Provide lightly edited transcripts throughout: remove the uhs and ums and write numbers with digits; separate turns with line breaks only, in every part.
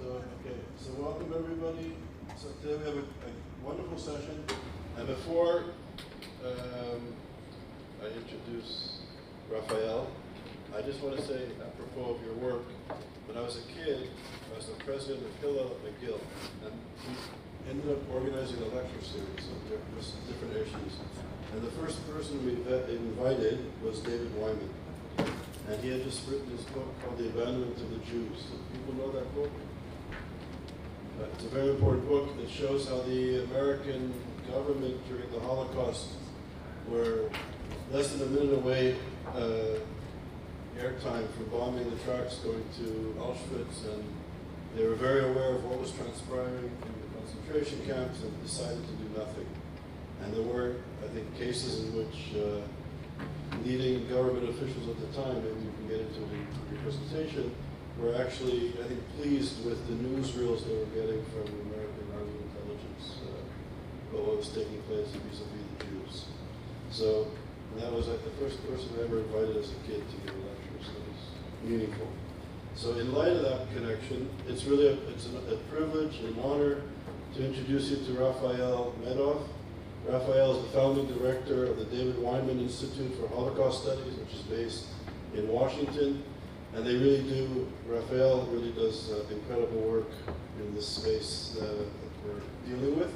So welcome everybody. So today we have a wonderful session. And before I introduce Rafael, I just want to say, apropos of your work, when I was a kid, I was the president of Hillel McGill, and we ended up organizing a lecture series on different issues. And the first person we invited was David Wyman. And he had just written this book called The Abandonment of the Jews. Do people know that book? It's a very important book that shows how the American government during the Holocaust were less than a minute away airtime from bombing the tracks going to Auschwitz, and they were very aware of what was transpiring in the concentration camps and decided to do nothing. And there were, I think, cases in which leading government officials at the time, maybe you can get into it in your presentation, were actually, I think, pleased with the newsreels they were getting from American Army intelligence about what was taking place vis-a-vis the Jews. So that was like the first person I ever invited as a kid to give a lecture, so it was meaningful. So in light of that connection, it's really a privilege and an honor to introduce you to Rafael Medoff. Rafael is the founding director of the David Wyman Institute for Holocaust Studies, which is based in Washington. And they really do, Rafael really does incredible work in this space that we're dealing with,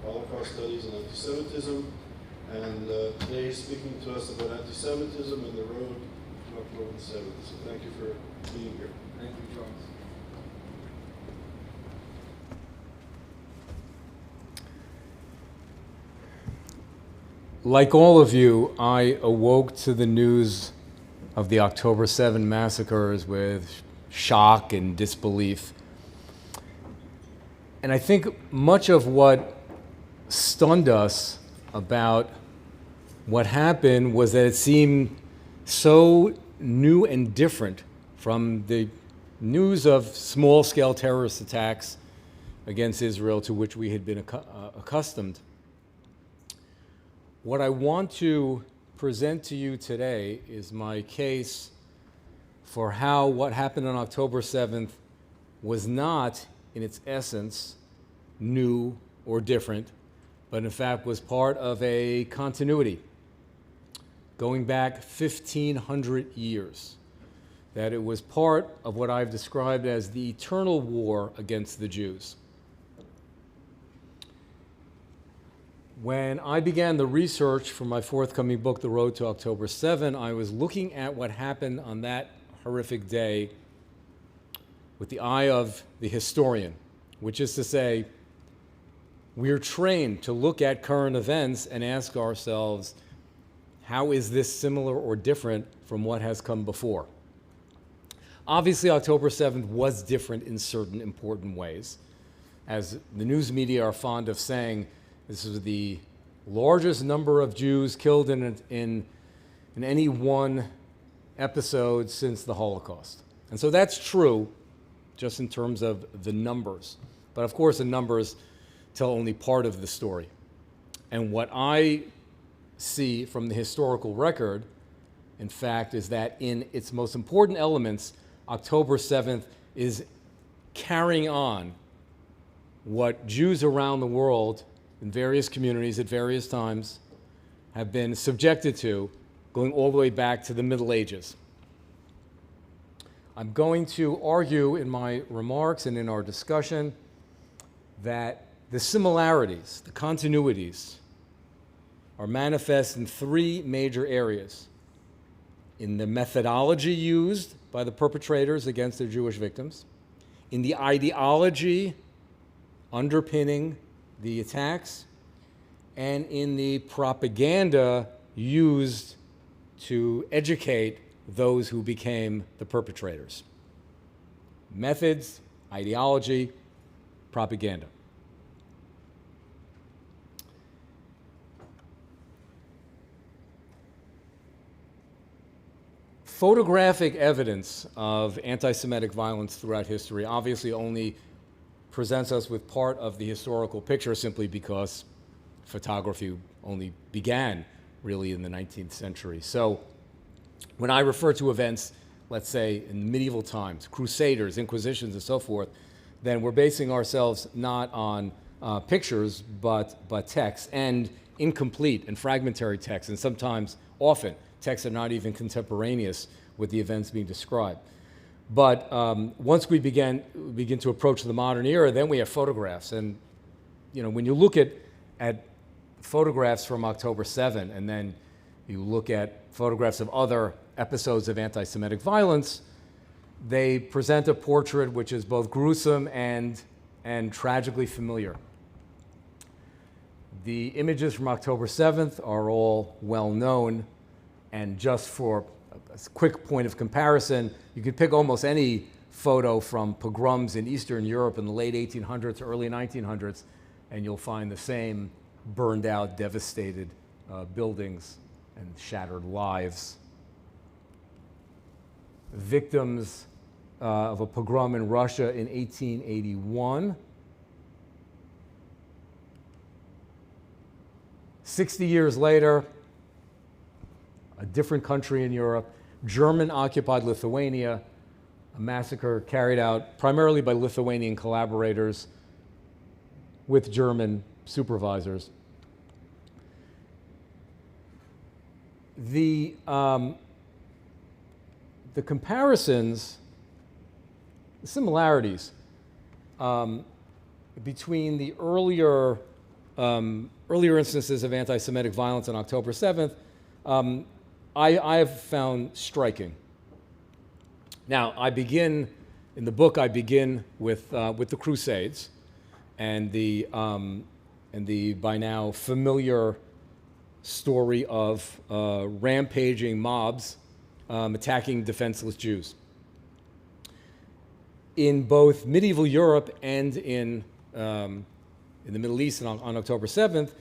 Holocaust studies and anti-Semitism. And today he's speaking to us about anti-Semitism and the road to October the 7th. So thank you for being here.
Thank you, Charles.
Like all of you, I awoke to the news of the October 7 massacres with shock and disbelief. And I think much of what stunned us about what happened was that it seemed so new and different from the news of small-scale terrorist attacks against Israel to which we had been accustomed. What I want to present to you today is my case for how what happened on October 7th was not, in its essence, new or different, but in fact was part of a continuity going back 1,500 years. That it was part of what I've described as the eternal war against the Jews. When I began the research for my forthcoming book, The Road to October 7, I was looking at what happened on that horrific day with the eye of the historian, which is to say, we're trained to look at current events and ask ourselves, how is this similar or different from what has come before? Obviously, October 7th was different in certain important ways. As the news media are fond of saying, this is the largest number of Jews killed in any one episode since the Holocaust. And so that's true, just in terms of the numbers. But of course, the numbers tell only part of the story. And what I see from the historical record, in fact, is that in its most important elements, October 7th is carrying on what Jews around the world in various communities at various times have been subjected to, going all the way back to the Middle Ages. I'm going to argue in my remarks and in our discussion that the similarities, the continuities, are manifest in three major areas: in the methodology used by the perpetrators against their Jewish victims, in the ideology underpinning the attacks, and in the propaganda used to educate those who became the perpetrators. Methods, ideology, propaganda. Photographic evidence of anti-Semitic violence throughout history obviously only presents us with part of the historical picture simply because photography only began really in the 19th century. So when I refer to events, let's say in medieval times, crusaders, inquisitions, and so forth, then we're basing ourselves not on pictures, but text, and incomplete and fragmentary text, and sometimes, often, texts are not even contemporaneous with the events being described. But once we begin to approach the modern era, then we have photographs. And when you look at photographs from October 7, and then you look at photographs of other episodes of anti-Semitic violence, they present a portrait which is both gruesome and tragically familiar. The images from October 7th are all well known, and just for a quick point of comparison, you could pick almost any photo from pogroms in Eastern Europe in the late 1800s, early 1900s, and you'll find the same burned out, devastated buildings and shattered lives. Victims of a pogrom in Russia in 1881. 60 years later, a different country in Europe, German-occupied Lithuania, a massacre carried out primarily by Lithuanian collaborators with German supervisors. The comparisons, the similarities between the earlier instances of anti-Semitic violence on October 7th, I have found striking. Now, in the book, I begin with the Crusades and the by now familiar story of rampaging mobs attacking defenseless Jews. In both medieval Europe and in the Middle East on October 7th,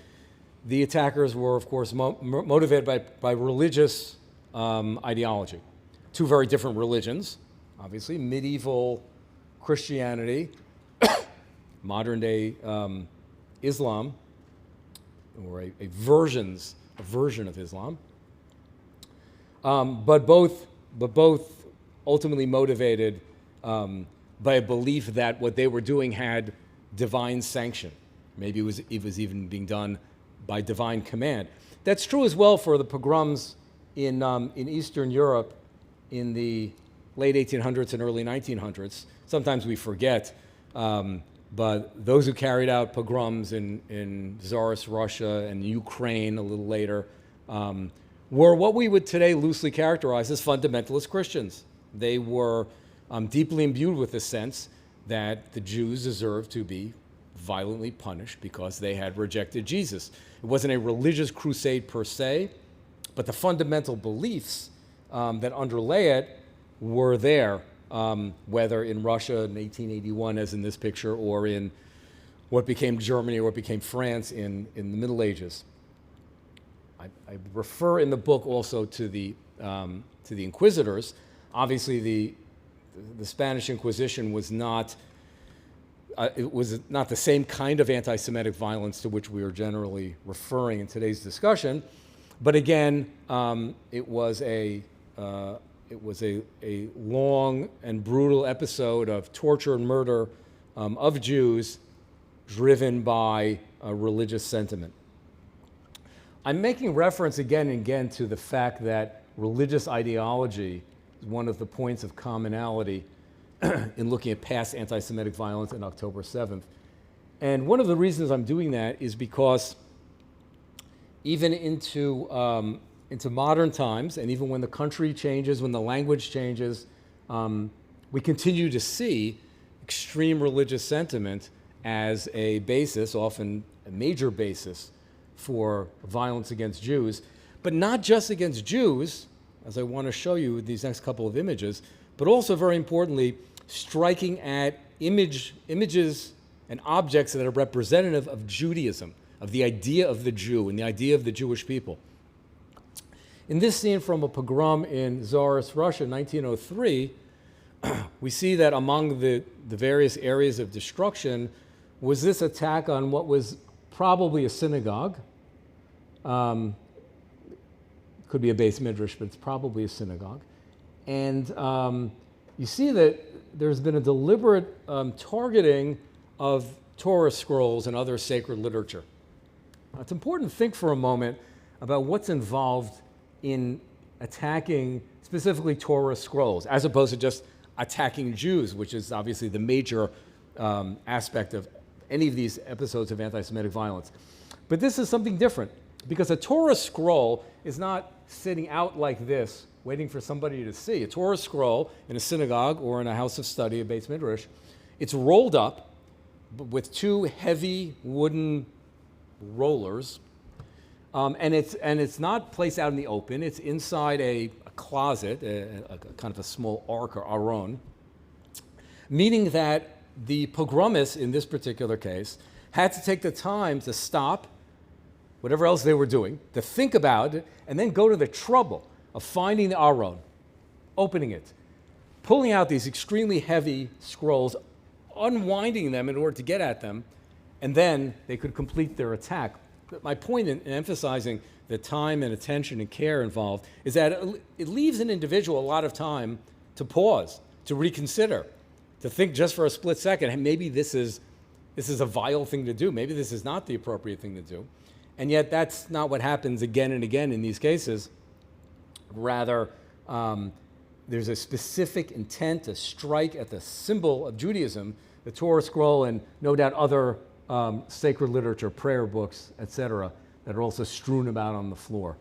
the attackers were, of course, motivated by religious ideology. Two very different religions, obviously, medieval Christianity, modern-day Islam, or a version of Islam, but both ultimately motivated by a belief that what they were doing had divine sanction. Maybe it was even being done by divine command. That's true as well for the pogroms in Eastern Europe in the late 1800s and early 1900s. Sometimes we forget, but those who carried out pogroms in Tsarist Russia and Ukraine a little later were what we would today loosely characterize as fundamentalist Christians. They were deeply imbued with the sense that the Jews deserved to be violently punished because they had rejected Jesus. It wasn't a religious crusade per se, but the fundamental beliefs that underlay it were there, whether in Russia in 1881, as in this picture, or in what became Germany or what became France in the Middle Ages. I refer in the book also to the inquisitors. Obviously, the Spanish Inquisition was not the same kind of anti-Semitic violence to which we are generally referring in today's discussion, but again, it was a long and brutal episode of torture and murder of Jews, driven by a religious sentiment. I'm making reference again and again to the fact that religious ideology is one of the points of commonality in looking at past anti-Semitic violence on October 7th. And one of the reasons I'm doing that is because even into modern times, and even when the country changes, when the language changes, we continue to see extreme religious sentiment as a basis, often a major basis, for violence against Jews, but not just against Jews, as I want to show you with these next couple of images, but also, very importantly, striking at images and objects that are representative of Judaism, of the idea of the Jew and the idea of the Jewish people. In this scene from a pogrom in Tsarist Russia, 1903, we see that among the various areas of destruction was this attack on what was probably a synagogue. Could be a base midrash, but it's probably a synagogue. And you see that there's been a deliberate targeting of Torah scrolls and other sacred literature. It's important to think for a moment about what's involved in attacking specifically Torah scrolls, as opposed to just attacking Jews, which is obviously the major aspect of any of these episodes of anti-Semitic violence. But this is something different, because a Torah scroll is not sitting out like this, waiting for somebody to see. A Torah scroll in a synagogue or in a house of study, a Beis Midrash, it's rolled up with two heavy wooden rollers, and it's not placed out in the open. It's inside a closet, a kind of a small ark or aron, meaning that the pogromists in this particular case had to take the time to stop whatever else they were doing, to think about it, and then go to the trouble of finding the aron, opening it, pulling out these extremely heavy scrolls, unwinding them in order to get at them, and then they could complete their attack. But my point in emphasizing the time and attention and care involved is that it leaves an individual a lot of time to pause, to reconsider, to think just for a split second, hey, maybe this is a vile thing to do. Maybe this is not the appropriate thing to do. And yet that's not what happens again and again in these cases. Rather, there's a specific intent to strike at the symbol of Judaism, the Torah scroll, and no doubt other sacred literature, prayer books, etc., that are also strewn about on the floor.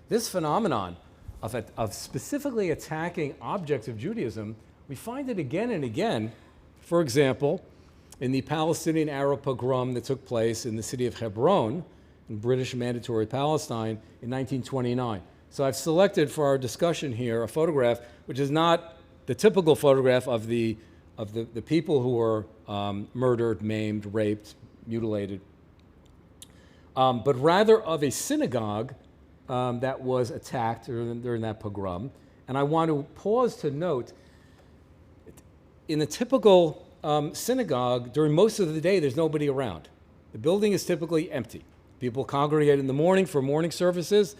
This phenomenon of specifically attacking objects of Judaism, we find it again and again. For example, in the Palestinian Arab pogrom that took place in the city of Hebron, in British Mandatory Palestine, in 1929. So I've selected for our discussion here a photograph which is not the typical photograph of the people who were murdered, maimed, raped, mutilated, but rather of a synagogue that was attacked during that pogrom. And I want to pause to note, in a typical synagogue, during most of the day, there's nobody around. The building is typically empty. People congregate in the morning for morning services,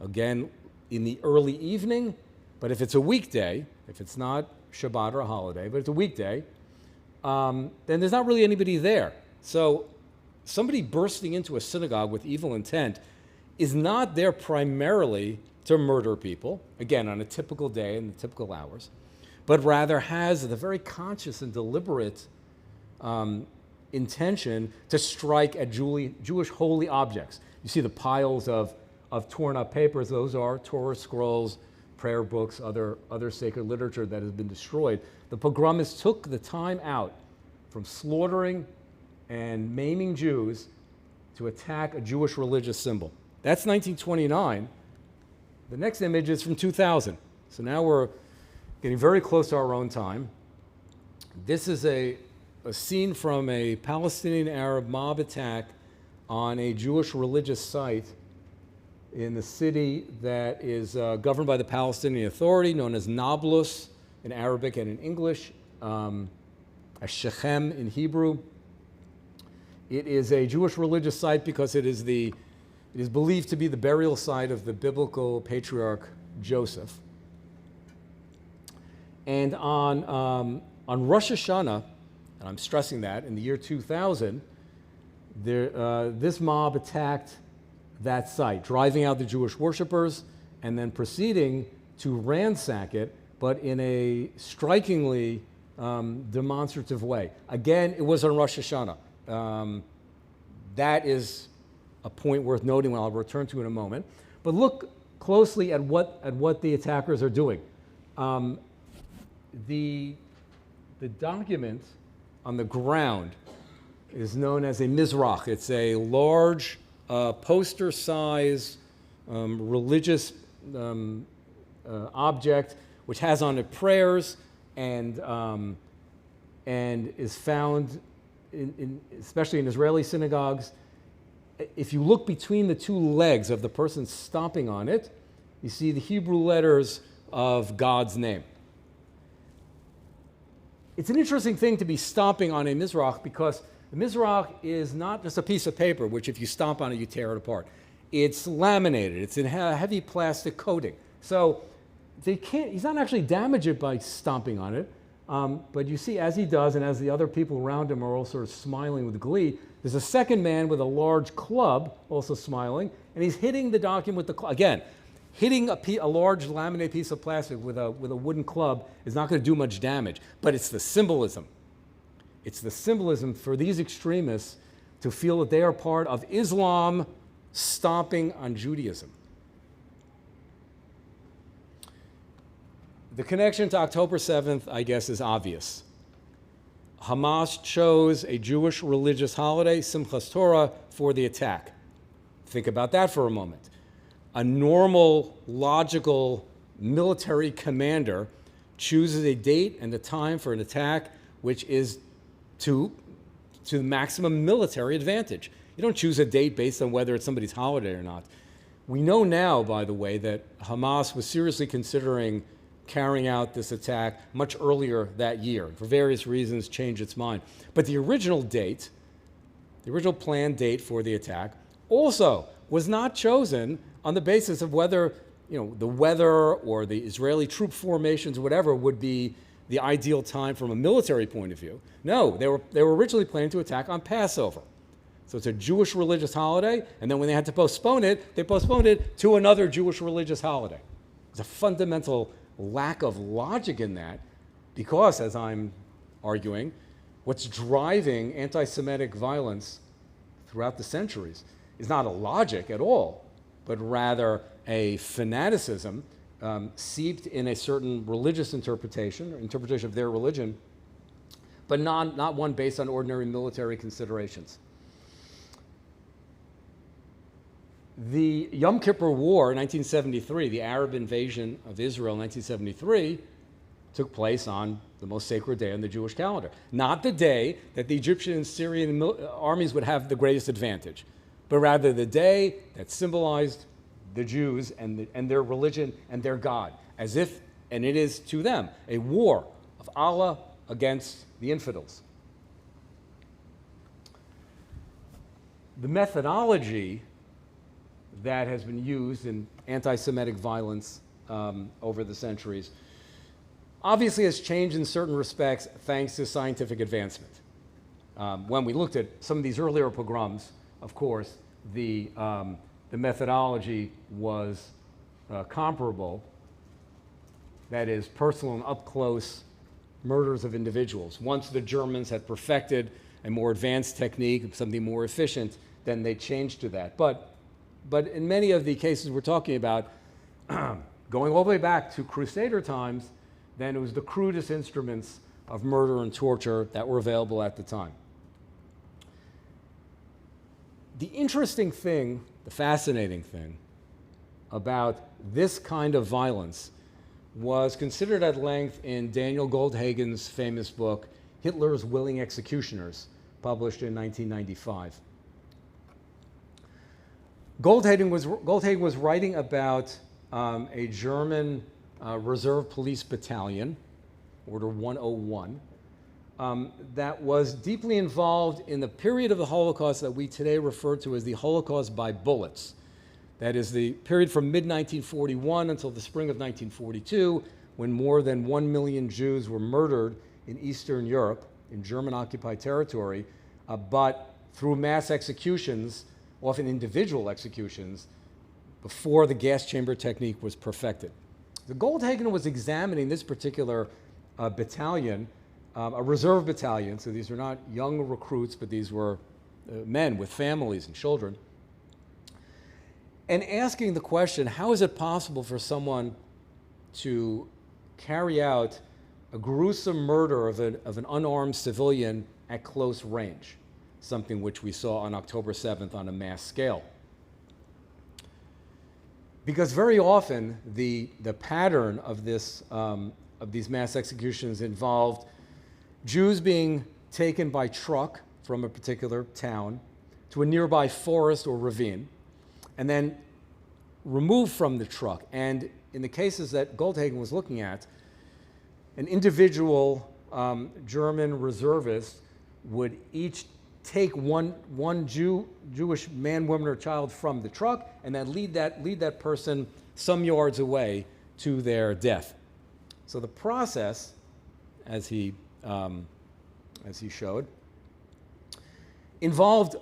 again, in the early evening. But if it's a weekday, if it's not Shabbat or a holiday, but it's a weekday, then there's not really anybody there. So somebody bursting into a synagogue with evil intent is not there primarily to murder people, again, on a typical day and the typical hours, but rather has the very conscious and deliberate intention to strike at Jewish holy objects. You see the piles of torn up papers. Those are Torah scrolls, prayer books, other sacred literature that has been destroyed. The pogromists took the time out from slaughtering and maiming Jews to attack a Jewish religious symbol. That's 1929. The next image is from 2000. So now we're getting very close to our own time. This is a scene from a Palestinian Arab mob attack on a Jewish religious site in the city that is governed by the Palestinian Authority, known as Nablus in Arabic and in English, as Shechem in Hebrew. It is a Jewish religious site because it is believed to be the burial site of the biblical patriarch Joseph. And on Rosh Hashanah, and I'm stressing that, in the year 2000, this mob attacked that site, driving out the Jewish worshipers and then proceeding to ransack it, but in a strikingly demonstrative way. Again, it was on Rosh Hashanah. That is a point worth noting, I'll return to in a moment. But look closely at what the attackers are doing. The document on the ground is known as a mizrach. It's a large poster-size religious object which has on it prayers and is found especially in Israeli synagogues. If you look between the two legs of the person stomping on it, you see the Hebrew letters of God's name. It's an interesting thing to be stomping on a mizrach because the mizrach is not just a piece of paper, which if you stomp on it, you tear it apart. It's laminated. It's in a heavy plastic coating. So he's not actually damaged it by stomping on it, But you see, as he does, and as the other people around him are all sort of smiling with glee, there's a second man with a large club also smiling, and he's hitting the document with the club. Again, hitting a large laminated piece of plastic with a wooden club is not going to do much damage, but it's the symbolism. It's the symbolism for these extremists to feel that they are part of Islam stomping on Judaism. The connection to October 7th, I guess, is obvious. Hamas chose a Jewish religious holiday, Simchas Torah, for the attack. Think about that for a moment. A normal, logical military commander chooses a date and a time for an attack which is to maximum military advantage. You don't choose a date based on whether it's somebody's holiday or not. We know now, by the way, that Hamas was seriously considering carrying out this attack much earlier that year. For various reasons, changed its mind. But the original date, the original planned date for the attack, also was not chosen on the basis of whether, the weather or the Israeli troop formations, whatever, would be the ideal time from a military point of view. No, they were originally planning to attack on Passover. So it's a Jewish religious holiday, and then when they had to postpone it, they postponed it to another Jewish religious holiday. It's a fundamental lack of logic in that, because, as I'm arguing, what's driving anti-Semitic violence throughout the centuries is not a logic at all, but rather a fanaticism seeped in a certain religious interpretation, or interpretation of their religion, but not one based on ordinary military considerations. The Yom Kippur War in 1973, the Arab invasion of Israel in 1973, took place on the most sacred day on the Jewish calendar. Not the day that the Egyptian and Syrian armies would have the greatest advantage, but rather the day that symbolized the Jews and their religion and their God, as if, and it is to them, a war of Allah against the infidels. The methodology that has been used in anti-Semitic violence over the centuries obviously has changed in certain respects thanks to scientific advancement. When we looked at some of these earlier pogroms, of course, the methodology was comparable, that is, personal and up-close murders of individuals. Once the Germans had perfected a more advanced technique, something more efficient, then they changed to that. But in many of the cases we're talking about, going all the way back to Crusader times, then it was the crudest instruments of murder and torture that were available at the time. The interesting thing, the fascinating thing about this kind of violence was considered at length in Daniel Goldhagen's famous book, Hitler's Willing Executioners, published in 1995. Goldhagen was writing about a German reserve police battalion, Order 101, that was deeply involved in the period of the Holocaust that we today refer to as the Holocaust by bullets. That is the period from mid-1941 until the spring of 1942, when more than 1 million Jews were murdered in Eastern Europe, in German-occupied territory, but through mass executions, often individual executions, before the gas chamber technique was perfected. The Goldhagen was examining this particular battalion, a reserve battalion, so these were not young recruits, but these were men with families and children, and asking the question, how is it possible for someone to carry out a gruesome murder of an unarmed civilian at close range? Something which we saw on October 7th on a mass scale. Because very often the pattern of these mass executions involved Jews being taken by truck from a particular town to a nearby forest or ravine, and then removed from the truck. And in the cases that Goldhagen was looking at, an individual German reservist would each take one Jewish man, woman, or child from the truck, and then lead that person some yards away to their death. So the process, as he showed, involved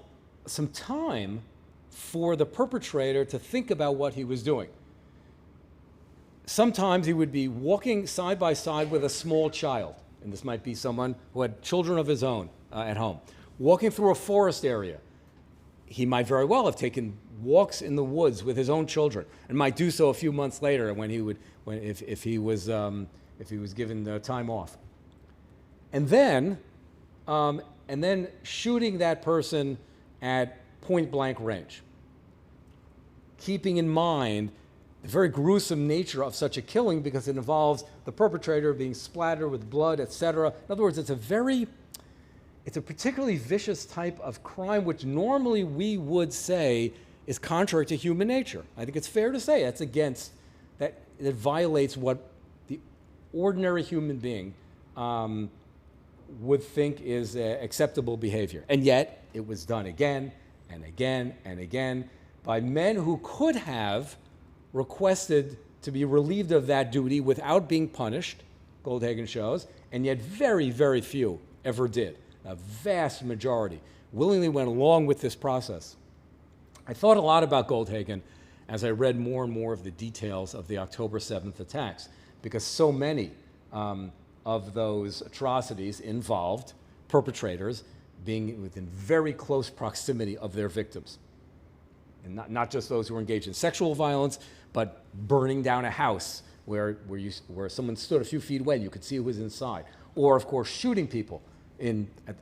some time for the perpetrator to think about what he was doing. Sometimes he would be walking side by side with a small child, and this might be someone who had children of his own at home, walking through a forest area. He might very well have taken walks in the woods with his own children, and might do so a few months later if he was given time off. And then shooting that person at point blank range, keeping in mind the very gruesome nature of such a killing because it involves the perpetrator being splattered with blood, etc. In other words, it's a particularly vicious type of crime which normally we would say is contrary to human nature. I think it's fair to say that's against, that it violates what the ordinary human being would think is acceptable behavior. And yet, it was done again and again and again by men who could have requested to be relieved of that duty without being punished, Goldhagen shows, and yet very, very few ever did. A vast majority willingly went along with this process. I thought a lot about Goldhagen as I read more and more of the details of the October 7th attacks, because so many of those atrocities involved perpetrators being within very close proximity of their victims. And not just those who were engaged in sexual violence, but burning down a house where someone stood a few feet away and you could see who was inside. Or, of course, shooting people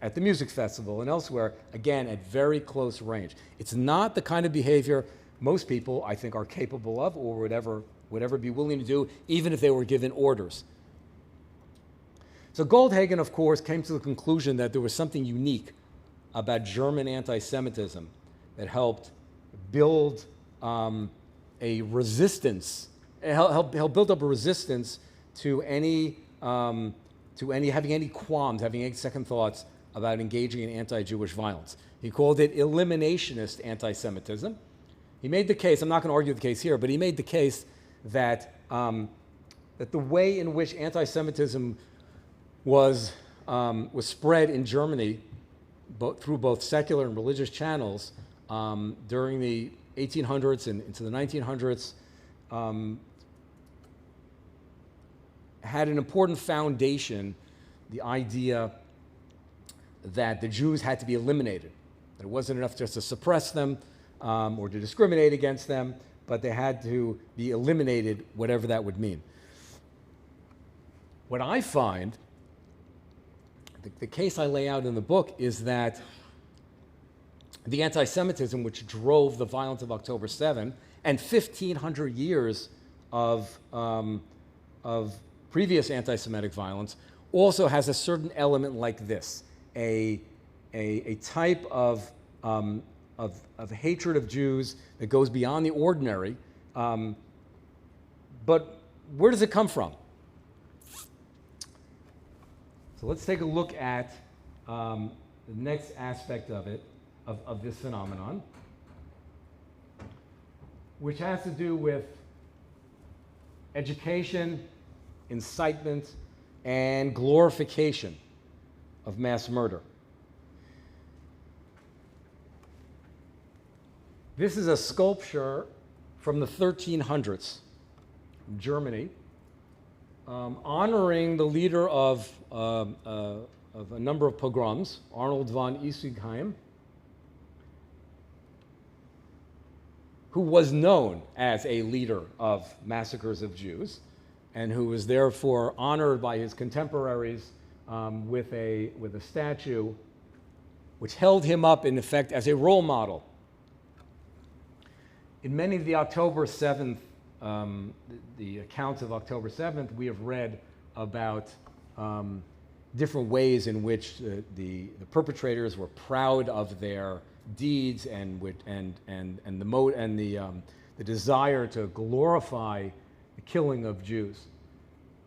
at the music festival and elsewhere, again, at very close range. It's not the kind of behavior most people, I think, are capable of or would ever be willing to do, even if they were given orders. So Goldhagen, of course, came to the conclusion that there was something unique about German anti-Semitism that helped build a resistance, help build up a resistance to having any qualms, having any second thoughts about engaging in anti-Jewish violence. He called it eliminationist anti-Semitism. He made the case, I'm not going to argue the case here, but he made the case that the way in which anti-Semitism was spread in Germany through both secular and religious channels during the 1800s and into the 1900s had an important foundation, the idea that the Jews had to be eliminated. That it wasn't enough just to suppress them or to discriminate against them, but they had to be eliminated, whatever that would mean. What I find, the case I lay out in the book, is that the anti-Semitism which drove the violence of October 7 and 1,500 years of previous anti-Semitic violence also has a certain element like this, a type of hatred of Jews that goes beyond the ordinary. But where does it come from? So let's take a look at the next aspect of it, of this phenomenon, which has to do with education, incitement, and glorification of mass murder. This is a sculpture from the 1300s in Germany, honoring the leader of a number of pogroms, Arnold von Isgheim, who was known as a leader of massacres of Jews, and who was therefore honored by his contemporaries with a statue which held him up, in effect, as a role model. In many of the October 7th, the accounts of October 7th, we have read about different ways in which the perpetrators were proud of their deeds and the desire to glorify the killing of Jews.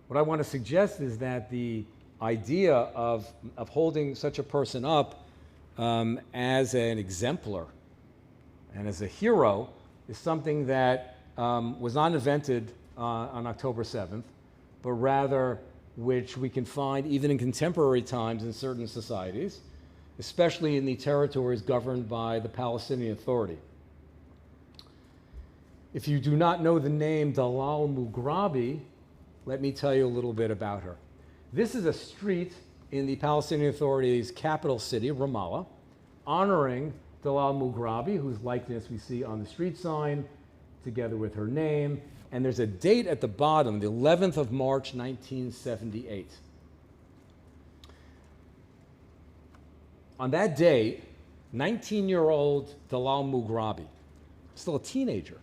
What I want to suggest is that the idea of holding such a person up as an exemplar and as a hero is something that was not invented on October 7th, but rather which we can find even in contemporary times in certain societies, especially in the territories governed by the Palestinian Authority. If you do not know the name Dalal Mughrabi, let me tell you a little bit about her. This is a street in the Palestinian Authority's capital city, Ramallah, honoring Dalal Mughrabi, whose likeness we see on the street sign, together with her name. And there's a date at the bottom, the 11th of March, 1978. On that day, 19-year-old Dalal Mughrabi, still a teenager,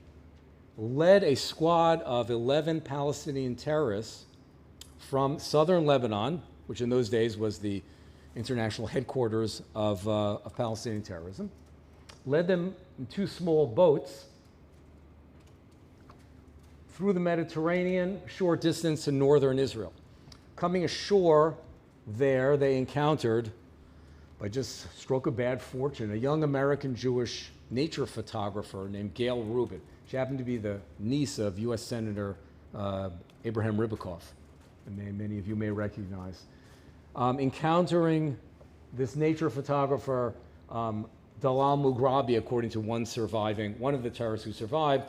led a squad of 11 Palestinian terrorists from southern Lebanon, which in those days was the international headquarters of Palestinian terrorism, led them in two small boats through the Mediterranean, short distance to northern Israel. Coming ashore there, they encountered, by just stroke of bad fortune, a young American Jewish nature photographer named Gail Rubin. She happened to be the niece of U.S. Senator Abraham Ribicoff, a name many of you may recognize. Encountering this nature photographer, Dalal Mughrabi, according to one of the terrorists who survived,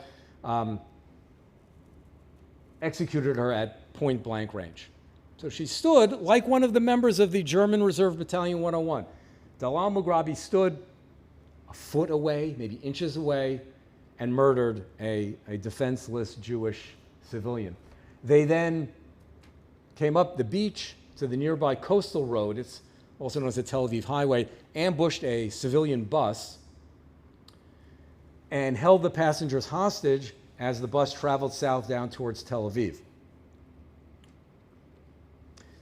executed her at point blank range. So she stood like one of the members of the German Reserve Battalion 101. Dalal Mughrabi stood a foot away, maybe inches away, and murdered a defenseless Jewish civilian. They then came up the beach to the nearby coastal road, it's also known as the Tel Aviv Highway, ambushed a civilian bus, and held the passengers hostage as the bus traveled south down towards Tel Aviv.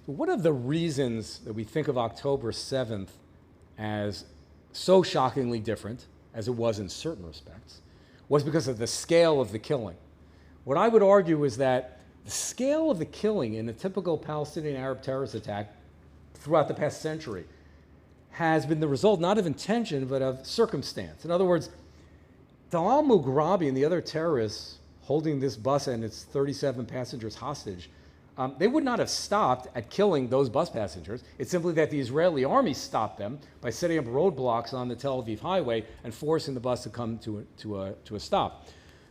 One of the reasons that we think of October 7th as so shockingly different, as it was in certain respects, was because of the scale of the killing. What I would argue is that the scale of the killing in a typical Palestinian Arab terrorist attack throughout the past century has been the result not of intention, but of circumstance. In other words, Dalal Mughrabi and the other terrorists holding this bus and its 37 passengers hostage, they would not have stopped at killing those bus passengers. It's simply that the Israeli army stopped them by setting up roadblocks on the Tel Aviv highway and forcing the bus to come to a stop.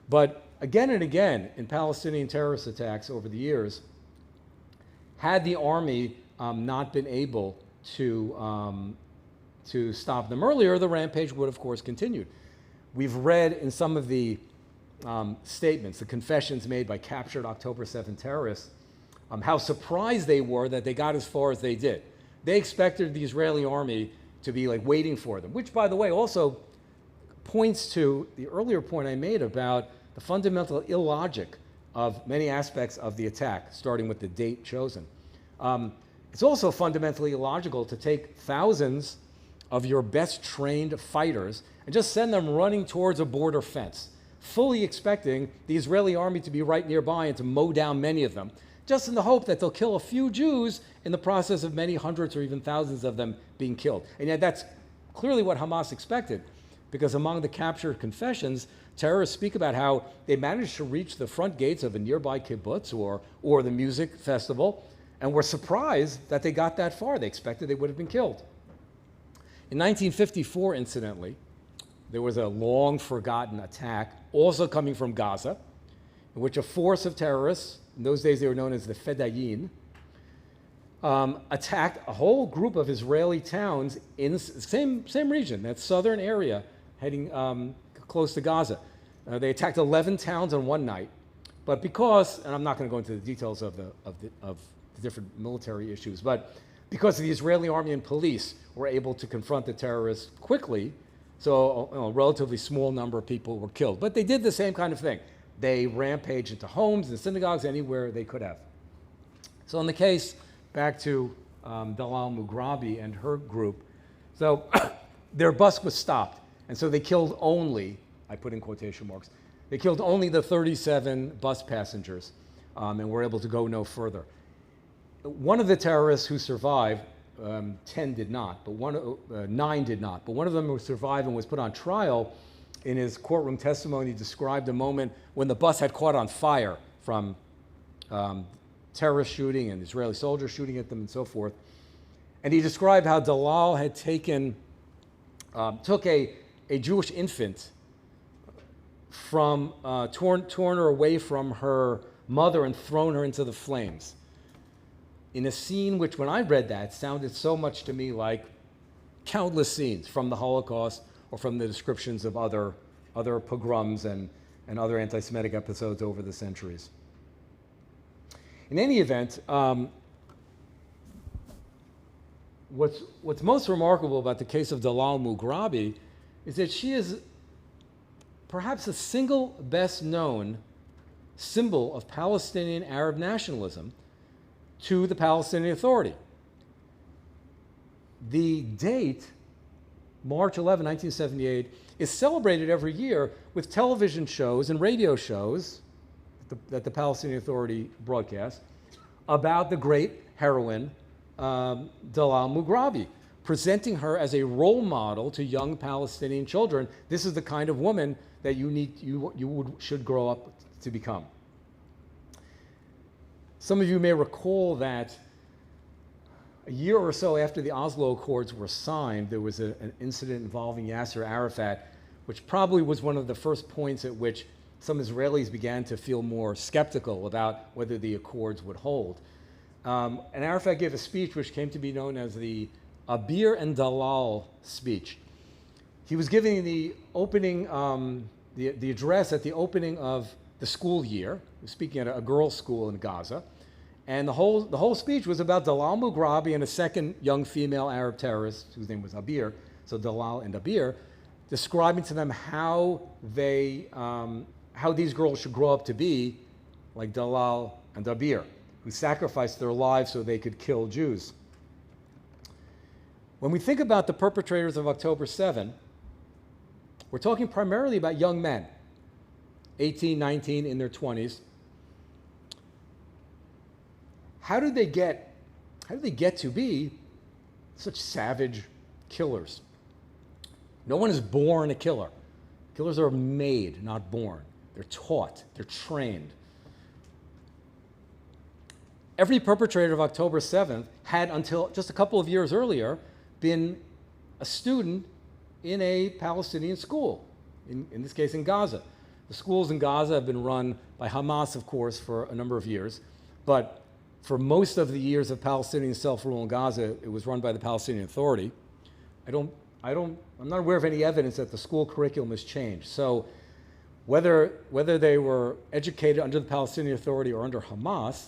But again and again in Palestinian terrorist attacks over the years, had the army not been able to stop them earlier, the rampage would, of course, continued. We've read in some of the statements, the confessions made by captured October 7 terrorists, how surprised they were that they got as far as they did. They expected the Israeli army to be like waiting for them, which, by the way, also points to the earlier point I made about the fundamental illogic of many aspects of the attack, starting with the date chosen. It's also fundamentally illogical to take thousands of your best trained fighters and just send them running towards a border fence, fully expecting the Israeli army to be right nearby and to mow down many of them, just in the hope that they'll kill a few Jews in the process of many hundreds or even thousands of them being killed. And yet that's clearly what Hamas expected, because among the captured confessions, terrorists speak about how they managed to reach the front gates of a nearby kibbutz or the music festival and were surprised that they got that far. They expected they would have been killed. In 1954, incidentally, there was a long-forgotten attack, also coming from Gaza, in which a force of terrorists, in those days they were known as the Fedayeen, attacked a whole group of Israeli towns in the same region, that southern area, heading close to Gaza. They attacked 11 towns on one night, but because, and I'm not going to go into the details of the different military issues, but because the Israeli army and police were able to confront the terrorists quickly, so a relatively small number of people were killed. But they did the same kind of thing. They rampaged into homes and synagogues, anywhere they could have. So in the case, back to Dalal Mughrabi and her group, so their bus was stopped, and so they killed only, I put in quotation marks, they killed only the 37 bus passengers and were able to go no further. One of the terrorists who survived, 10 did not, but 9 did not. But one of them who survived and was put on trial, in his courtroom testimony, described a moment when the bus had caught on fire from terrorist shooting and Israeli soldiers shooting at them and so forth. And he described how Dalal had took a Jewish infant from, torn her away from her mother and thrown her into the flames. In a scene which, when I read that, sounded so much to me like countless scenes from the Holocaust or from the descriptions of other pogroms and other anti-Semitic episodes over the centuries. In any event, what's most remarkable about the case of Dalal Mughrabi is that she is perhaps the single best known symbol of Palestinian Arab nationalism to the Palestinian Authority. The date, March 11, 1978, is celebrated every year with television shows and radio shows that the Palestinian Authority broadcasts about the great heroine, Dalal Mughrabi, presenting her as a role model to young Palestinian children. This is the kind of woman that should grow up to become. Some of you may recall that a year or so after the Oslo Accords were signed, there was an incident involving Yasser Arafat, which probably was one of the first points at which some Israelis began to feel more skeptical about whether the accords would hold. And Arafat gave a speech which came to be known as the Abir and Dalal speech. He was giving the opening, the address at the opening of the school year. He was speaking at a girls' school in Gaza. And the whole speech was about Dalal Mughrabi and a second young female Arab terrorist, whose name was Abir, so Dalal and Abir, describing to them how these girls should grow up to be like Dalal and Abir, who sacrificed their lives so they could kill Jews. When we think about the perpetrators of October 7, we're talking primarily about young men, 18, 19, in their 20s. How did they get to be such savage killers? No one is born a killer. Killers are made, not born. They're taught, they're trained. Every perpetrator of October 7th had, until just a couple of years earlier, been a student in a Palestinian school, in this case in Gaza. The schools in Gaza have been run by Hamas, of course, for a number of years, but for most of the years of Palestinian self-rule in Gaza, it was run by the Palestinian Authority. I'm not aware of any evidence that the school curriculum has changed. So whether they were educated under the Palestinian Authority or under Hamas,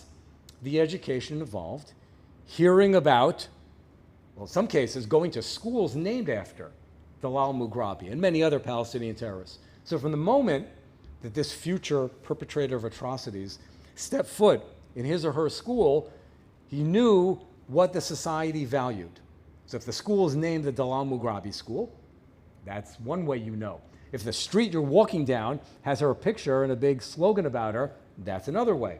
the education involved hearing about, well, in some cases, going to schools named after Dalal Mughrabi and many other Palestinian terrorists. So from the moment that this future perpetrator of atrocities stepped foot in his or her school, he knew what the society valued. So if the school is named the Dalal Mughrabi School, that's one way you know. If the street you're walking down has her picture and a big slogan about her, that's another way.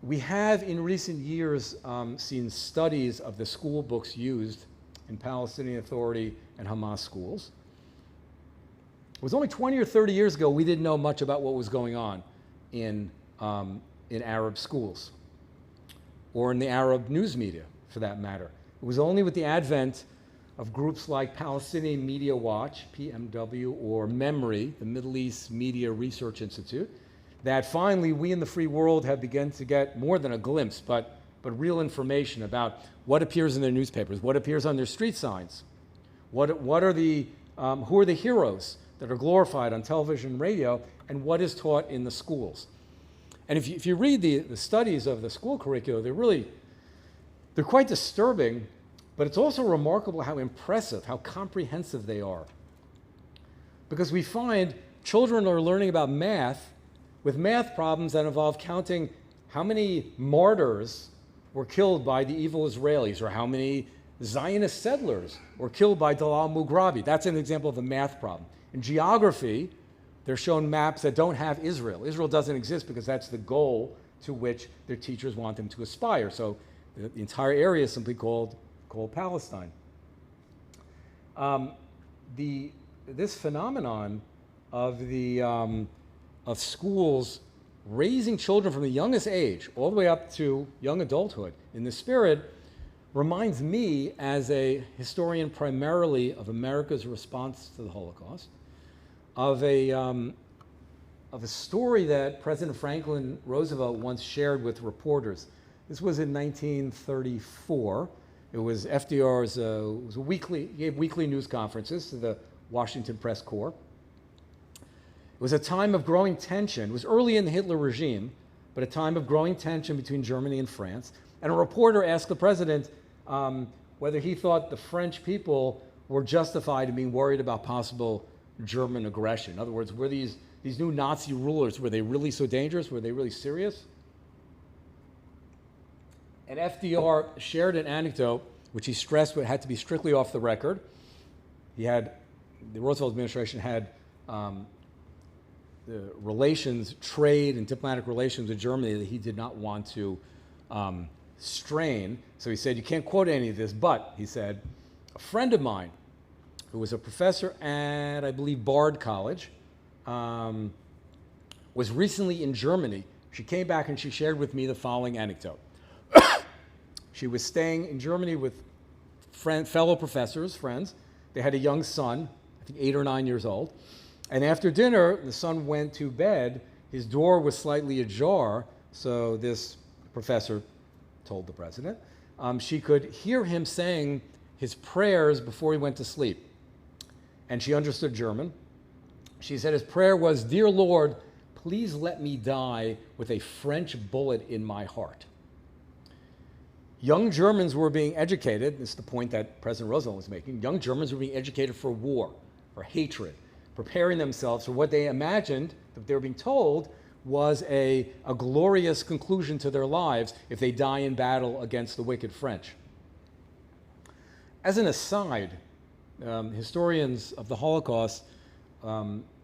We have in recent years seen studies of the school books used in Palestinian Authority and Hamas schools. It was only 20 or 30 years ago we didn't know much about what was going on in Arab schools, or in the Arab news media, for that matter. It was only with the advent of groups like Palestinian Media Watch, PMW, or MEMRI, the Middle East Media Research Institute, that finally we in the free world have begun to get more than a glimpse, but real information about what appears in their newspapers, what appears on their street signs, who are the heroes that are glorified on television and radio, and what is taught in the schools. And if you read the studies of the school curricula, they're quite disturbing, but it's also remarkable how impressive, how comprehensive they are. Because we find children are learning about math with math problems that involve counting how many martyrs were killed by the evil Israelis, or how many Zionist settlers were killed by Dalal Mughrabi. That's an example of a math problem. In geography, they're shown maps that don't have Israel. Israel doesn't exist because that's the goal to which their teachers want them to aspire. So the entire area is simply called Palestine. This phenomenon of schools raising children from the youngest age all the way up to young adulthood in this spirit reminds me, as a historian primarily of America's response to the Holocaust, of a story that President Franklin Roosevelt once shared with reporters. This was in 1934. It was FDR's, he gave weekly news conferences to the Washington Press Corps. It was a time of growing tension. It was early in the Hitler regime, but a time of growing tension between Germany and France. And a reporter asked the president whether he thought the French people were justified in being worried about possible German aggression. In other words, were these new Nazi rulers, were they really so dangerous? Were they really serious? And FDR shared an anecdote, which he stressed had to be strictly off the record. The Roosevelt administration had the relations, trade, and diplomatic relations with Germany that he did not want to strain. So he said, you can't quote any of this, but he said, a friend of mine who was a professor at, I believe, Bard College, was recently in Germany. She came back and she shared with me the following anecdote. She was staying in Germany with fellow professors, friends. They had a young son, I think 8 or 9 years old. And after dinner, the son went to bed. His door was slightly ajar, so this professor told the president, she could hear him saying his prayers before he went to sleep. And she understood German. She said his prayer was, "Dear Lord, please let me die with a French bullet in my heart." Young Germans were being educated, this is the point that President Roosevelt was making, young Germans were being educated for war, for hatred, preparing themselves for what they imagined, that they were being told, was a glorious conclusion to their lives if they die in battle against the wicked French. As an aside, historians of the Holocaust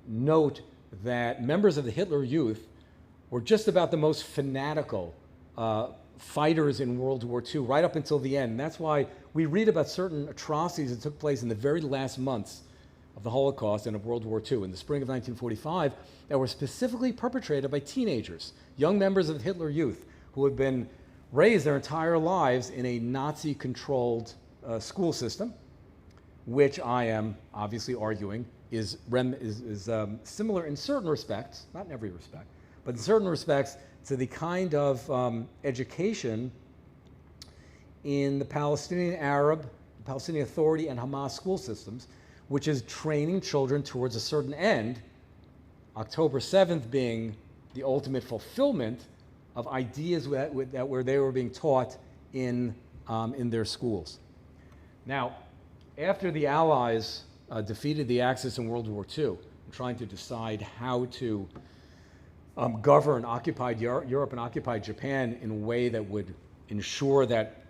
note that members of the Hitler Youth were just about the most fanatical fighters in World War II, right up until the end. And that's why we read about certain atrocities that took place in the very last months of the Holocaust and of World War II in the spring of 1945 that were specifically perpetrated by teenagers, young members of the Hitler Youth, who had been raised their entire lives in a Nazi-controlled school system, which I am obviously arguing is similar in certain respects, not in every respect, but in certain respects to the kind of education in the Palestinian Arab, Palestinian Authority, and Hamas school systems, which is training children towards a certain end, October 7th being the ultimate fulfillment of ideas where they were being taught in their schools. Now, after the Allies defeated the Axis in World War II, trying to decide how to govern occupied Europe and occupied Japan in a way that would ensure that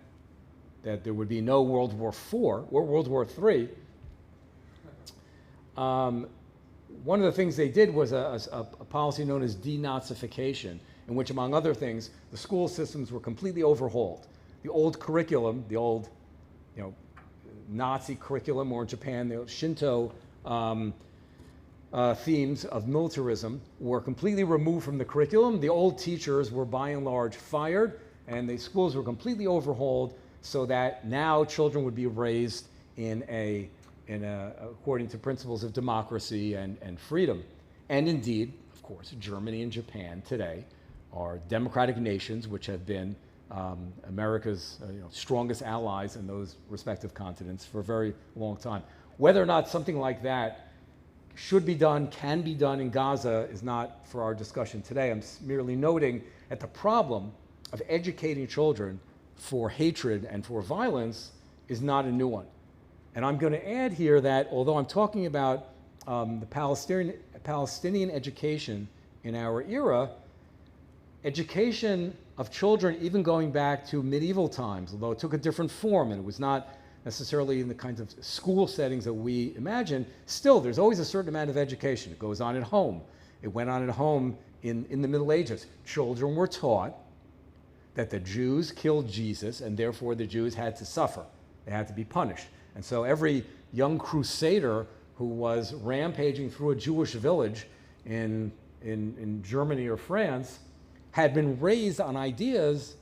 there would be no World War IV or World War III, one of the things they did was a policy known as denazification, in which, among other things, the school systems were completely overhauled. The old curriculum, the old, Nazi curriculum, or in Japan, the Shinto themes of militarism were completely removed from the curriculum. The old teachers were by and large fired, and the schools were completely overhauled so that now children would be raised according to principles of democracy and freedom. And indeed, of course, Germany and Japan today are democratic nations which have been America's strongest allies in those respective continents for a very long time. Whether or not something like that should be done, can be done in Gaza is not for our discussion today. I'm merely noting that the problem of educating children for hatred and for violence is not a new one. And I'm going to add here that although I'm talking about the Palestinian education in our era, education of children, even going back to medieval times, although it took a different form and it was not necessarily in the kinds of school settings that we imagine, still there's always a certain amount of education. It goes on at home. It went on at home in the Middle Ages. Children were taught that the Jews killed Jesus and therefore the Jews had to suffer. They had to be punished. And so every young crusader who was rampaging through a Jewish village in in Germany or France had been raised on ideas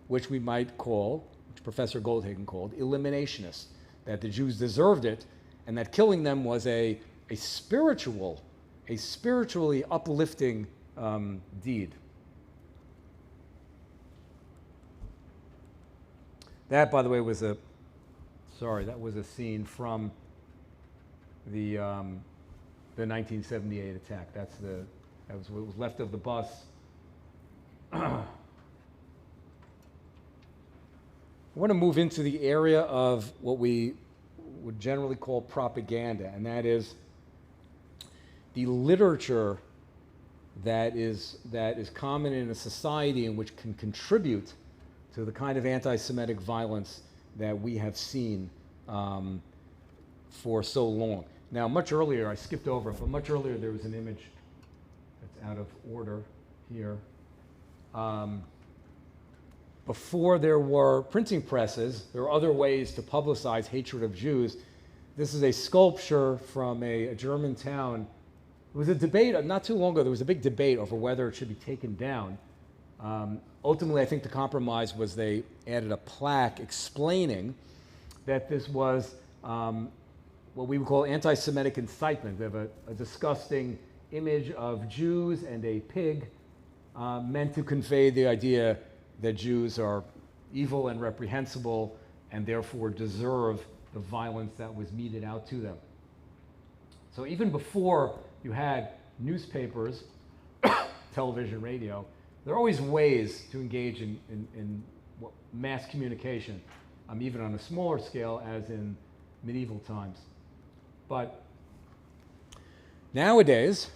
which we might call, which Professor Goldhagen called, eliminationist, that the Jews deserved it, and that killing them was a spiritually uplifting deed. That, by the way, was a scene from the 1978 attack. That was what was left of the bus. I want to move into the area of what we would generally call propaganda, and that is the literature that is common in a society and which can contribute to the kind of anti-Semitic violence that we have seen for so long. Now, much earlier, I skipped over it, but much earlier there was an image that's out of order here. Before there were printing presses, there were other ways to publicize hatred of Jews. This is a sculpture from a German town. There was a debate, not too long ago, there was a big debate over whether it should be taken down. Ultimately, I think the compromise was they added a plaque explaining that this was what we would call anti-Semitic incitement. They have a disgusting image of Jews and a pig meant to convey the idea that Jews are evil and reprehensible and therefore deserve the violence that was meted out to them. So even before you had newspapers, television, radio, there are always ways to engage in mass communication, even on a smaller scale as in medieval times. But nowadays,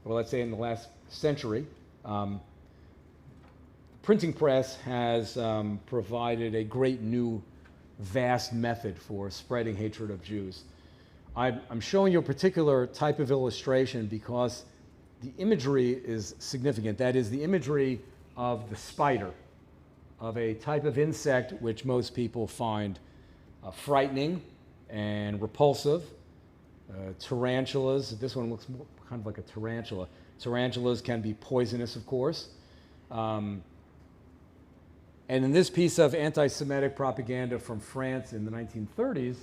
well, let's say in the last century, the printing press has provided a great new vast method for spreading hatred of Jews. I'm showing you a particular type of illustration because the imagery is significant. That is the imagery of the spider, of a type of insect which most people find frightening and repulsive. Tarantulas, this one looks more, kind of like a tarantula. Tarantulas can be poisonous, of course. And in this piece of anti-Semitic propaganda from France in the 1930s,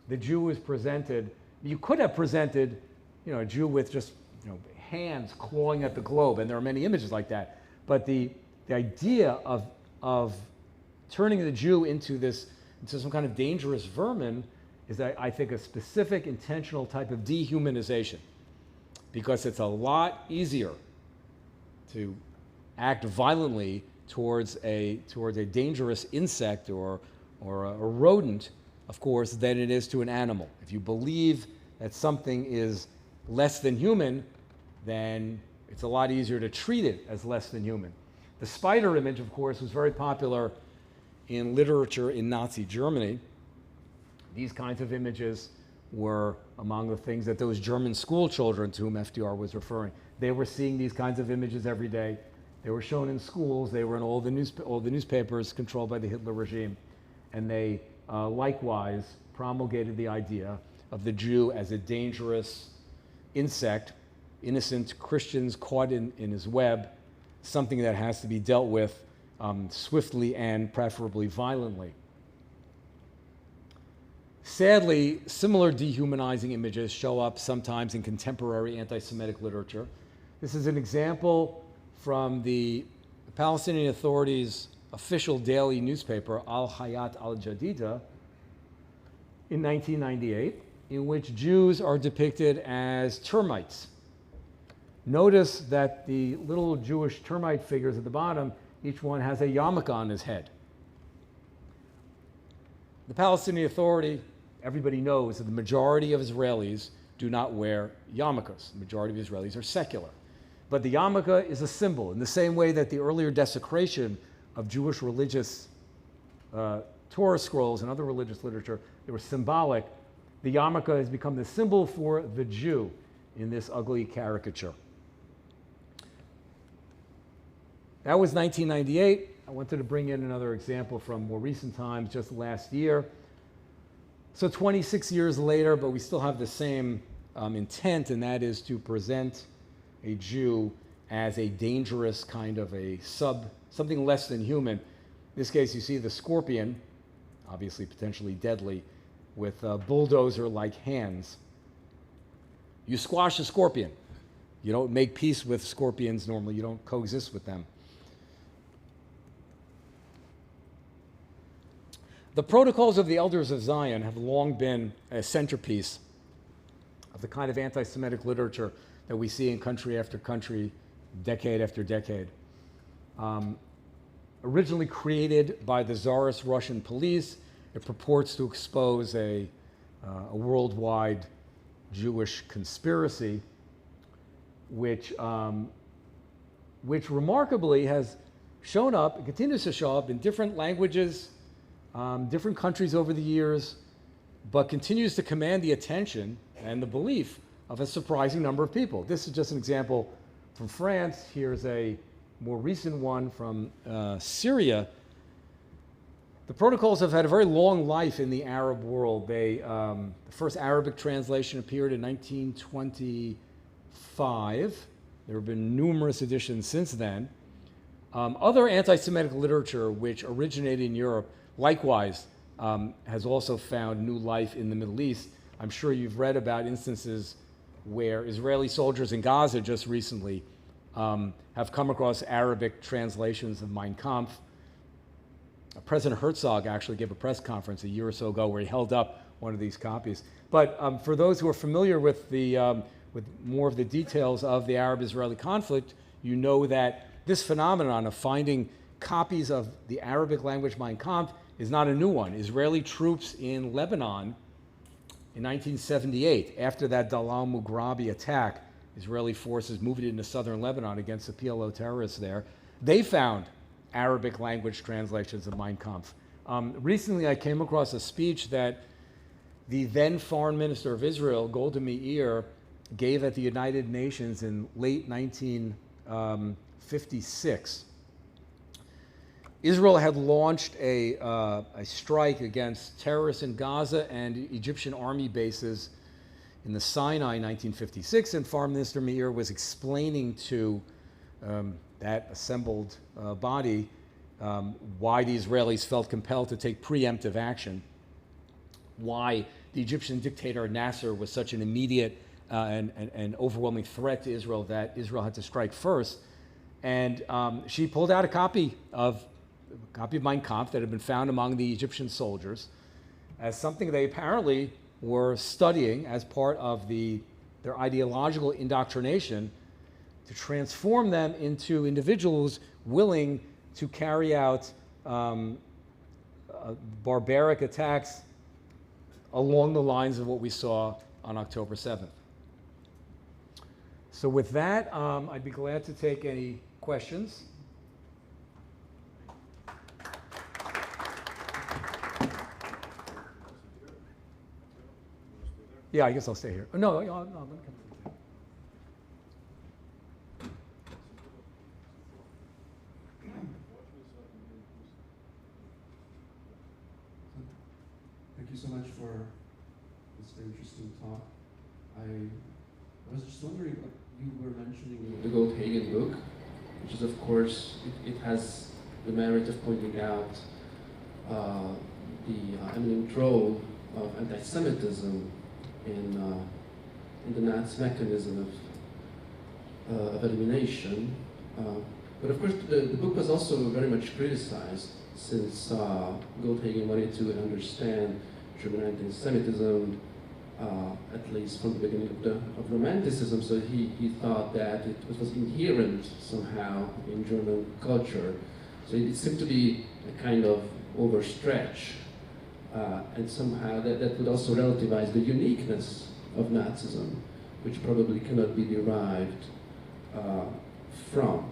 the Jew was presented, you could have presented, a Jew with just, hands clawing at the globe, and there are many images like that. But the idea of turning the Jew into some kind of dangerous vermin is, I think, a specific intentional type of dehumanization, because it's a lot easier to act violently towards a dangerous insect or a rodent, of course, than it is to an animal. If you believe that something is less than human, then it's a lot easier to treat it as less than human. The spider image, of course, was very popular in literature in Nazi Germany. These kinds of images were among the things that those German school children to whom FDR was referring. They were seeing these kinds of images every day. They were shown in schools. They were in all the newspapers controlled by the Hitler regime. And they likewise promulgated the idea of the Jew as a dangerous insect, innocent Christians caught in his web, something that has to be dealt with swiftly and preferably violently. Sadly, similar dehumanizing images show up sometimes in contemporary anti-Semitic literature. This is an example from the Palestinian Authority's official daily newspaper, Al-Hayat Al-Jadida, in 1998, in which Jews are depicted as termites. Notice that the little Jewish termite figures at the bottom, each one has a yarmulke on his head. The Palestinian Authority, everybody knows that the majority of Israelis do not wear yarmulkes. The majority of Israelis are secular. But the yarmulke is a symbol, in the same way that the earlier desecration of Jewish religious Torah scrolls and other religious literature, they were symbolic. The yarmulke has become the symbol for the Jew in this ugly caricature. That was 1998. I wanted to bring in another example from more recent times, just last year. So 26 years later, but we still have the same intent, and that is to present a Jew as a dangerous kind of something less than human. In this case, you see the scorpion, obviously potentially deadly, with bulldozer-like hands. You squash a scorpion. You don't make peace with scorpions normally. You don't coexist with them. The Protocols of the Elders of Zion have long been a centerpiece of the kind of anti-Semitic literature that we see in country after country, decade after decade. Originally created by the Tsarist Russian police, it purports to expose a worldwide Jewish conspiracy, which remarkably has shown up and continues to show up in different languages, different countries over the years, but continues to command the attention and the belief of a surprising number of people. This is just an example from France. Here's a more recent one from Syria. The protocols have had a very long life in the Arab world. The first Arabic translation appeared in 1925. There have been numerous editions since then. Other anti-Semitic literature, which originated in Europe, likewise has also found new life in the Middle East. I'm sure you've read about instances where Israeli soldiers in Gaza just recently have come across Arabic translations of Mein Kampf. President Herzog actually gave a press conference a year or so ago where he held up one of these copies. But for those who are familiar with with more of the details of the Arab-Israeli conflict, you know that this phenomenon of finding copies of the Arabic language Mein Kampf is not a new one. Israeli troops in Lebanon in 1978, after that Dalal Mughrabi attack, Israeli forces moved into southern Lebanon against the PLO terrorists there. They found Arabic language translations of Mein Kampf. Recently, I came across a speech that the then Foreign Minister of Israel, Golda Meir, gave at the United Nations in late 1956. Israel had launched a strike against terrorists in Gaza and Egyptian army bases in the Sinai in 1956, and Foreign Minister Meir was explaining to that assembled body why the Israelis felt compelled to take preemptive action, why the Egyptian dictator Nasser was such an immediate and overwhelming threat to Israel that Israel had to strike first. And she pulled out a copy of Mein Kampf that had been found among the Egyptian soldiers as something they apparently were studying as part of their ideological indoctrination to transform them into individuals willing to carry out barbaric attacks along the lines of what we saw on October 7th. So with that, I'd be glad to take any questions. Yeah, I guess I'll stay here. No, let me come.
Thank you so much for this very interesting talk. I was just wondering, you were mentioning the Goat-Hagen book, which is, of course, it has the merit of pointing out the eminent role of anti-Semitism in the Nazi mechanism of elimination. But of course, the book was also very much criticized, since Goat-Hagen wanted to understand German anti-Semitism, at least from the beginning of Romanticism. So he thought that it was inherent somehow in German culture. So it seemed to be a kind of overstretch. And somehow that would also relativize the uniqueness of Nazism, which probably cannot be derived from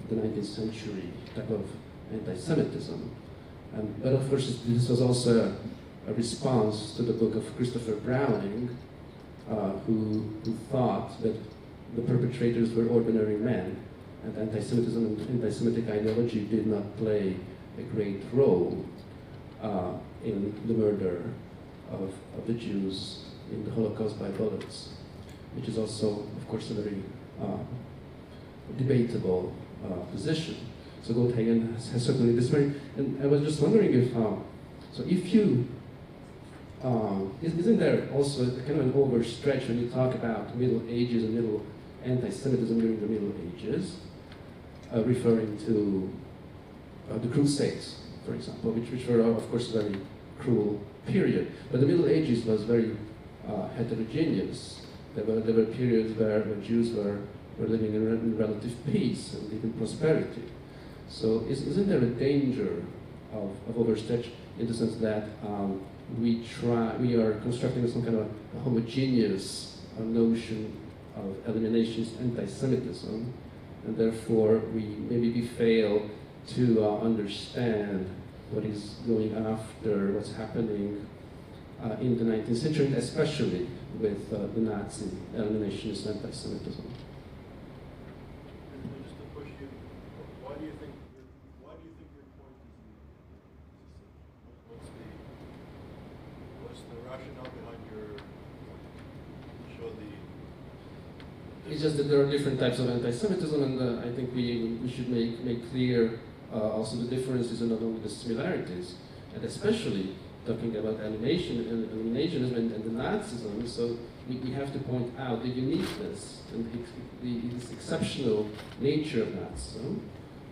the 19th century type of anti-Semitism. But of course, this was also a response to the book of Christopher Browning, who thought that the perpetrators were ordinary men, and anti-Semitism and anti-Semitic ideology did not play a great role in the murder of the Jews in the Holocaust by bullets, which is also, of course, a very debatable position. So Goldhagen has certainly this very, and I was just wondering if, so if you, isn't there also a kind of an overstretch when you talk about Middle Ages and middle anti-Semitism during the Middle Ages, referring to the Crusades, for example, which were, of course, a very cruel period. But the Middle Ages was very heterogeneous. There were periods where Jews were living in relative peace and even prosperity. So isn't there a danger of overstretch in the sense that we are constructing some kind of a homogeneous notion of eliminationist anti-Semitism, and therefore we fail to understand what is going after what's happening in the 19th century, especially with the Nazi eliminationist anti-Semitism.
Just to push you, why do you think your point is what's the rationale behind your show the?
It's just that there are different types of anti-Semitism, and I think we should make clear also the differences and not only the similarities, and especially talking about eliminationism and the Nazism. So we have to point out the uniqueness and this exceptional nature of Nazism.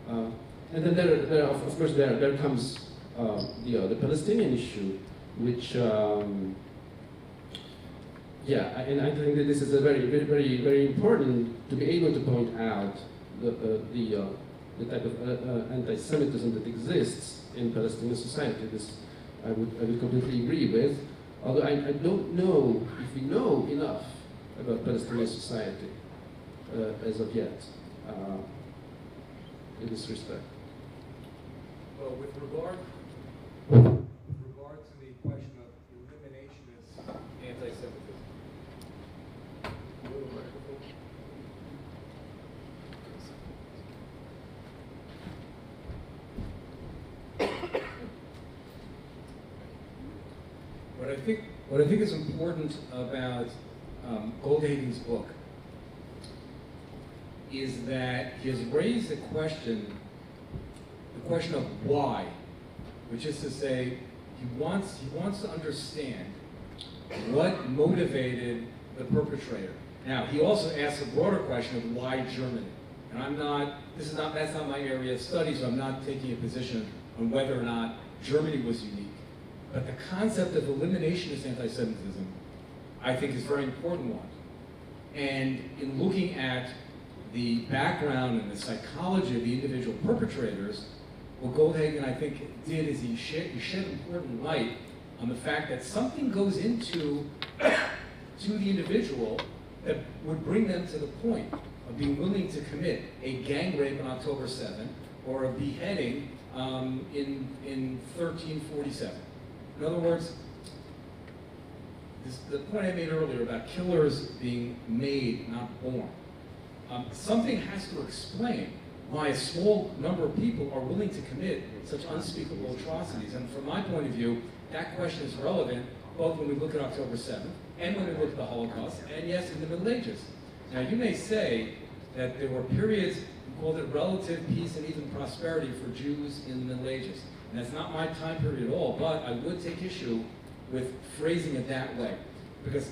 And then of course there comes the Palestinian issue, which yeah, and I think that this is a very important to be able to point out the type of anti-Semitism that exists in Palestinian society. This I would completely agree with, although I don't know if we know enough about Palestinian society as of yet in this respect.
Well, with regard to the question of eliminationist anti-Semitism, what I think is important about Goldhagen's book is that he has raised the question of why, which is to say, he wants to understand what motivated the perpetrator. Now, he also asks a broader question of why Germany. And that's not my area of study, so I'm not taking a position on whether or not Germany was unique. But the concept of eliminationist anti-Semitism, I think, is a very important one. And in looking at the background and the psychology of the individual perpetrators, what Goldhagen, I think, did is he shed important light on the fact that something goes into to the individual that would bring them to the point of being willing to commit a gang rape on October 7th or a beheading in 1347. In other words, the point I made earlier about killers being made, not born. Something has to explain why a small number of people are willing to commit such unspeakable atrocities. And from my point of view, that question is relevant both when we look at October 7th and when we look at the Holocaust, and yes, in the Middle Ages. Now, you may say that there were periods, we called it relative peace and even prosperity for Jews in the Middle Ages. And that's not my time period at all, but I would take issue with phrasing it that way. Because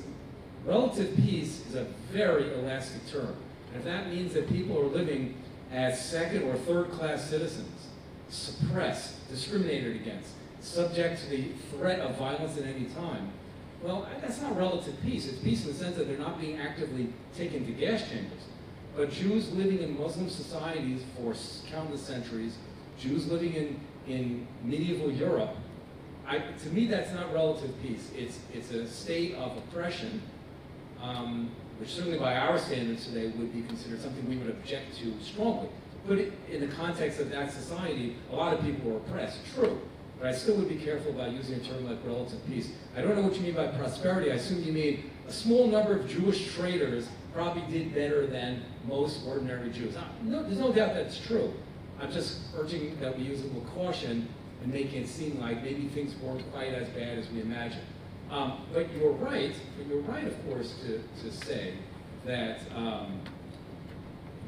relative peace is a very elastic term. And if that means that people are living as second or third class citizens, suppressed, discriminated against, subject to the threat of violence at any time, well, that's not relative peace. It's peace in the sense that they're not being actively taken to gas chambers. But Jews living in Muslim societies for countless centuries, Jews living in medieval Europe, to me that's not relative peace. It's a state of oppression, which certainly by our standards today would be considered something we would object to strongly. Put it in the context of that society, a lot of people were oppressed, true. But I still would be careful about using a term like relative peace. I don't know what you mean by prosperity. I assume you mean a small number of Jewish traders probably did better than most ordinary Jews. There's no doubt that's true. I'm just urging that we use a little caution and making it seem like maybe things weren't quite as bad as we imagine. But you're right, of course, to say that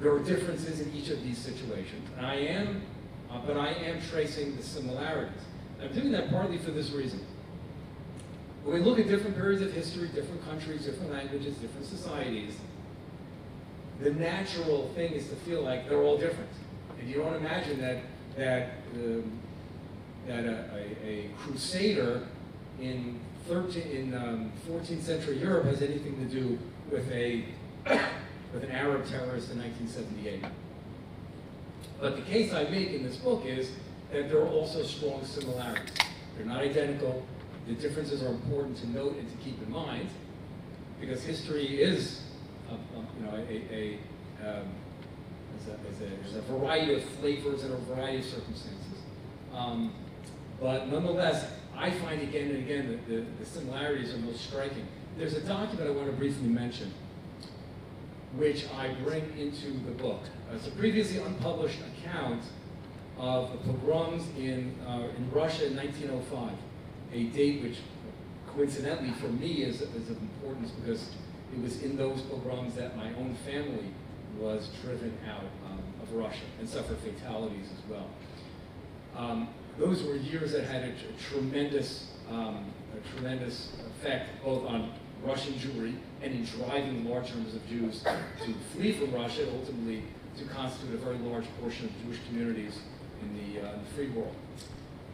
there are differences in each of these situations, and but I am tracing the similarities. I'm doing that partly for this reason. When we look at different periods of history, different countries, different languages, different societies, the natural thing is to feel like they're all different. And you don't imagine that a crusader in 14th century Europe has anything to do with an Arab terrorist in 1978. But the case I make in this book is that there are also strong similarities. They're not identical. The differences are important to note and to keep in mind, because history is there's a variety of flavors and a variety of circumstances. But nonetheless, I find again and again that the similarities are most striking. There's a document I want to briefly mention, which I bring into the book. It's a previously unpublished account of the pogroms in Russia in 1905, a date which coincidentally for me is of importance because it was in those pogroms that my own family was driven out of Russia and suffered fatalities as well. Those were years that had a tremendous effect both on Russian Jewry and in driving large numbers of Jews to flee from Russia, and ultimately to constitute a very large portion of Jewish communities in the free world.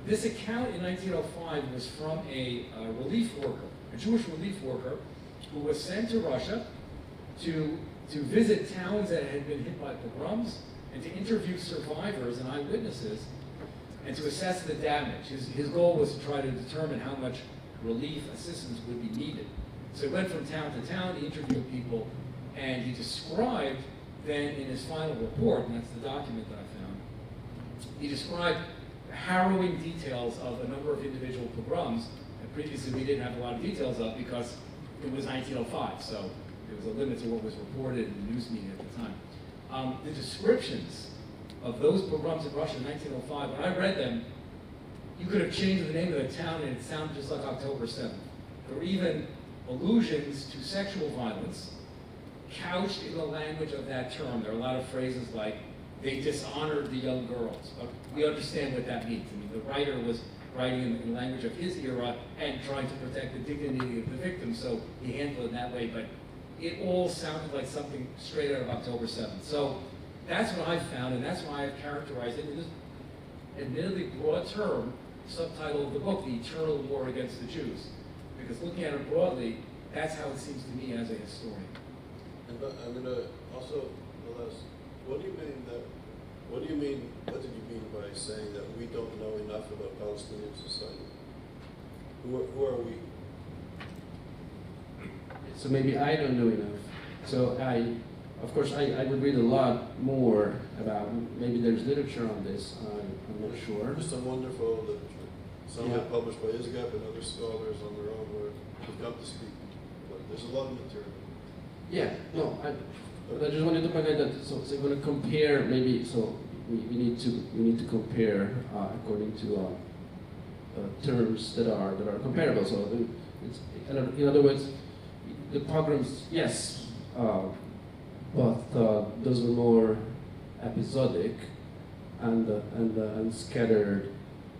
This account in 1905 was from a relief worker, a Jewish relief worker, who was sent to Russia to visit towns that had been hit by pogroms and to interview survivors and eyewitnesses and to assess the damage. His goal was to try to determine how much relief assistance would be needed. So he went from town to town, he interviewed people, and he described then in his final report, and that's the document that I found, he described harrowing details of a number of individual pogroms that previously we didn't have a lot of details of because it was 1905, so there was a limit to what was reported in the news media at the time. The descriptions of those pogroms in Russia in 1905, when I read them, you could have changed the name of the town and it sounded just like October 7th. There were even allusions to sexual violence couched in the language of that term. There are a lot of phrases like, they dishonored the young girls. But we understand what that means. I mean, the writer was writing in the language of his era and trying to protect the dignity of the victim, so he handled it in that way. But it all sounded like something straight out of October 7th. So that's what I found, and that's why I've characterized it in this admittedly broad term, subtitle of the book, The Eternal War Against the Jews. Because looking at it broadly, that's how it seems to me as a historian.
And I'm going to also ask, what did you mean by saying that we don't know enough about Palestinian society? Who are we?
So maybe I don't know enough. So of course, I would read a lot more about, maybe there's literature on this, I'm not sure.
There's some wonderful literature. Some are published by ISGAP and other scholars on their own who have come to speak. But there's a lot of material.
Yeah, no, I just wanted to point out that, so you're going to compare, maybe, so we need to compare according to terms that are comparable. So it's, in other words, the pogroms, yes, but those were more episodic and scattered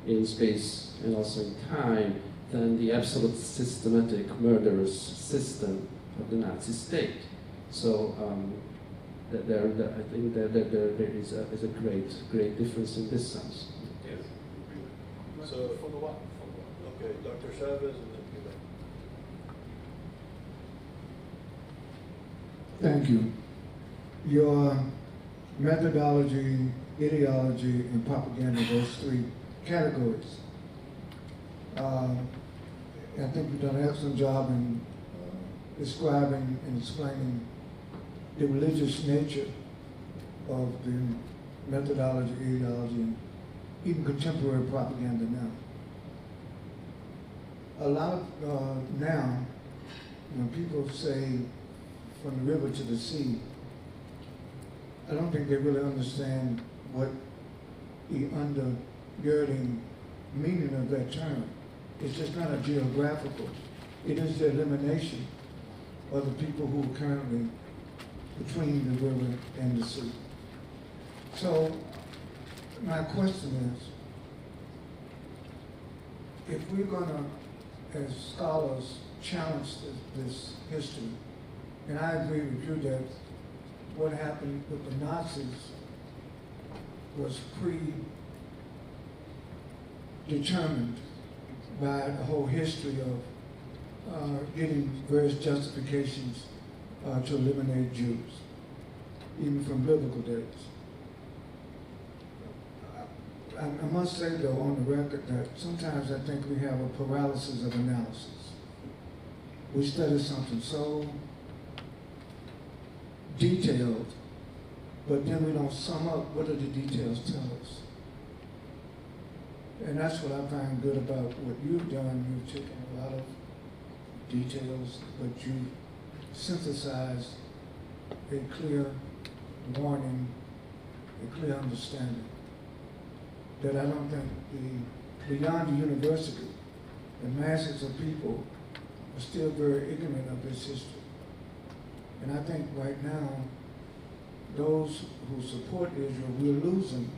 in space and also in time than the absolute systematic murderous system of the Nazi state. So I think that there is a great difference in this sense.
Yes. So follow up. Okay, Dr. Chavez and then Peter.
Thank you. Your methodology, ideology, and propaganda, those three categories. I think you've done an excellent job in describing and explaining the religious nature of the methodology, ideology, and even contemporary propaganda now. A lot of now, when people say from the river to the sea, I don't think they really understand what the undergirding meaning of that term. It's just not a geographical. It is the elimination of the people who are currently between the river and the sea. So my question is, if we're gonna, as scholars, challenge this history, and I agree with you that what happened with the Nazis was predetermined by the whole history of getting various justifications to eliminate Jews, even from biblical days. I must say, though, on the record, that sometimes I think we have a paralysis of analysis. We study something so detailed, but then we don't sum up what do the details tell us. And that's what I find good about what you've done. You've taken a lot of details, but you synthesized a clear warning, a clear understanding that I don't think beyond the university, the masses of people are still very ignorant of this history. And I think right now, those who support Israel, we're losing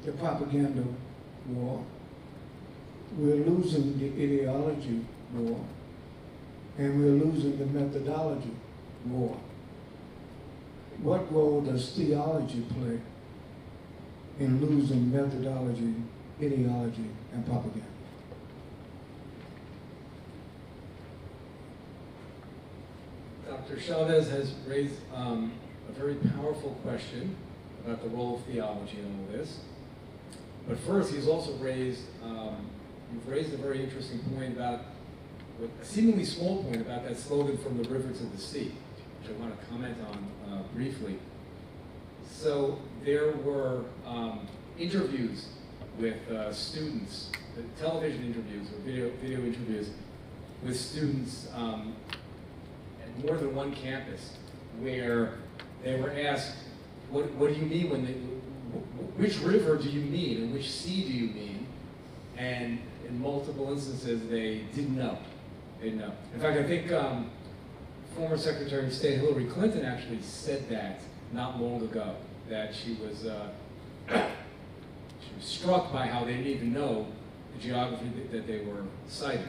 the propaganda war. We're losing the ideology war. And we're losing the methodology war. What role does theology play in losing methodology, ideology, and propaganda?
Dr. Chavez has raised a very powerful question about the role of theology in all this. But first, he's also raised, you've raised a very interesting point about, a seemingly small point about that slogan, "From the river to the sea," which I want to comment on briefly. So there were interviews with students, television interviews or video interviews with students at more than one campus, where they were asked, what do you mean when which river do you mean and which sea do you mean? And in multiple instances, they didn't know. They didn't know. In fact, I think former Secretary of State Hillary Clinton actually said that not long ago, that she was struck by how they didn't even know the geography that they were citing.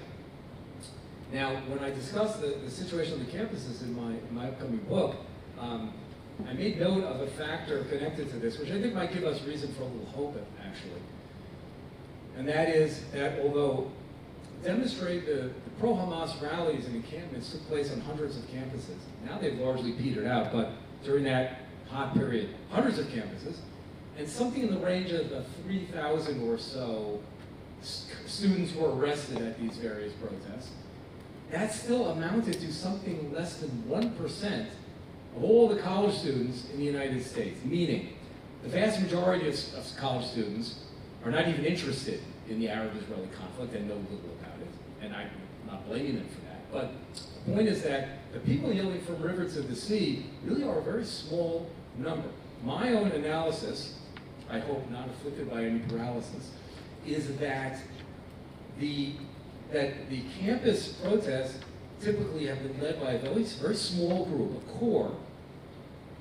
Now, when I discussed the situation on the campuses in my upcoming book, I made note of a factor connected to this, which I think might give us reason for a little hope, actually. And that is that although the pro-Hamas rallies and encampments took place on hundreds of campuses, now they've largely petered out, but during that hot period, hundreds of campuses, and something in the range of 3,000 or so students were arrested at these various protests, that still amounted to something less than 1% of all the college students in the United States, meaning the vast majority of college students are not even interested in the Arab-Israeli conflict and know little about it, and I'm not blaming them for that. But the point is that the people yelling from river to the sea really are a very small number. My own analysis, I hope not afflicted by any paralysis, is that the campus protests typically have been led by a very small group, a core,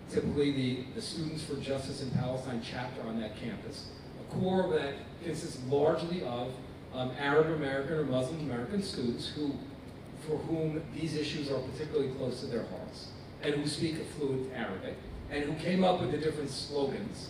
typically the Students for Justice in Palestine chapter on that campus, a core that consists largely of Arab American or Muslim American students for whom these issues are particularly close to their hearts, and who speak a fluent Arabic, and who came up with the different slogans.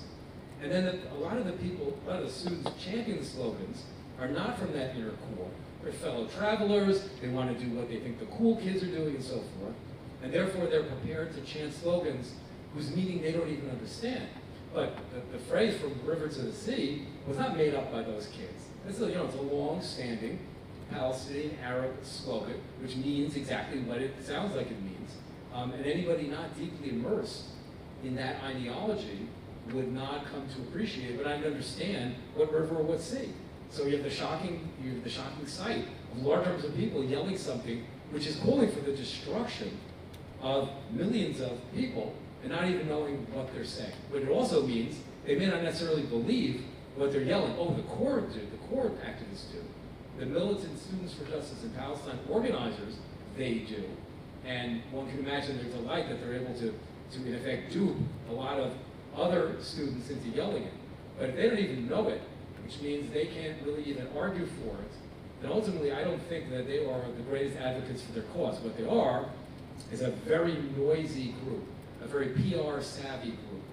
And then a lot of the students chanting the slogans are not from that inner core. They're fellow travelers, they want to do what they think the cool kids are doing and so forth. And therefore they're prepared to chant slogans whose meaning they don't even understand. But the phrase "from the river to the sea" was not made up by those kids. It's a long-standing Palestinian Arab slogan, which means exactly what it sounds like it means. And anybody not deeply immersed in that ideology would not come to appreciate it, but I'd understand what river or what sea. So you have the shocking sight of large numbers of people yelling something which is calling for the destruction of millions of people and not even knowing what they're saying. But it also means they may not necessarily believe what they're yelling. Oh, the core activists do. The militant Students for Justice in Palestine organizers, they do. And one can imagine their delight that they're able to in effect dupe a lot of other students into yelling it. But if they don't even know it, which means they can't really even argue for it, then ultimately I don't think that they are the greatest advocates for their cause. What they are is a very noisy group, a very PR savvy group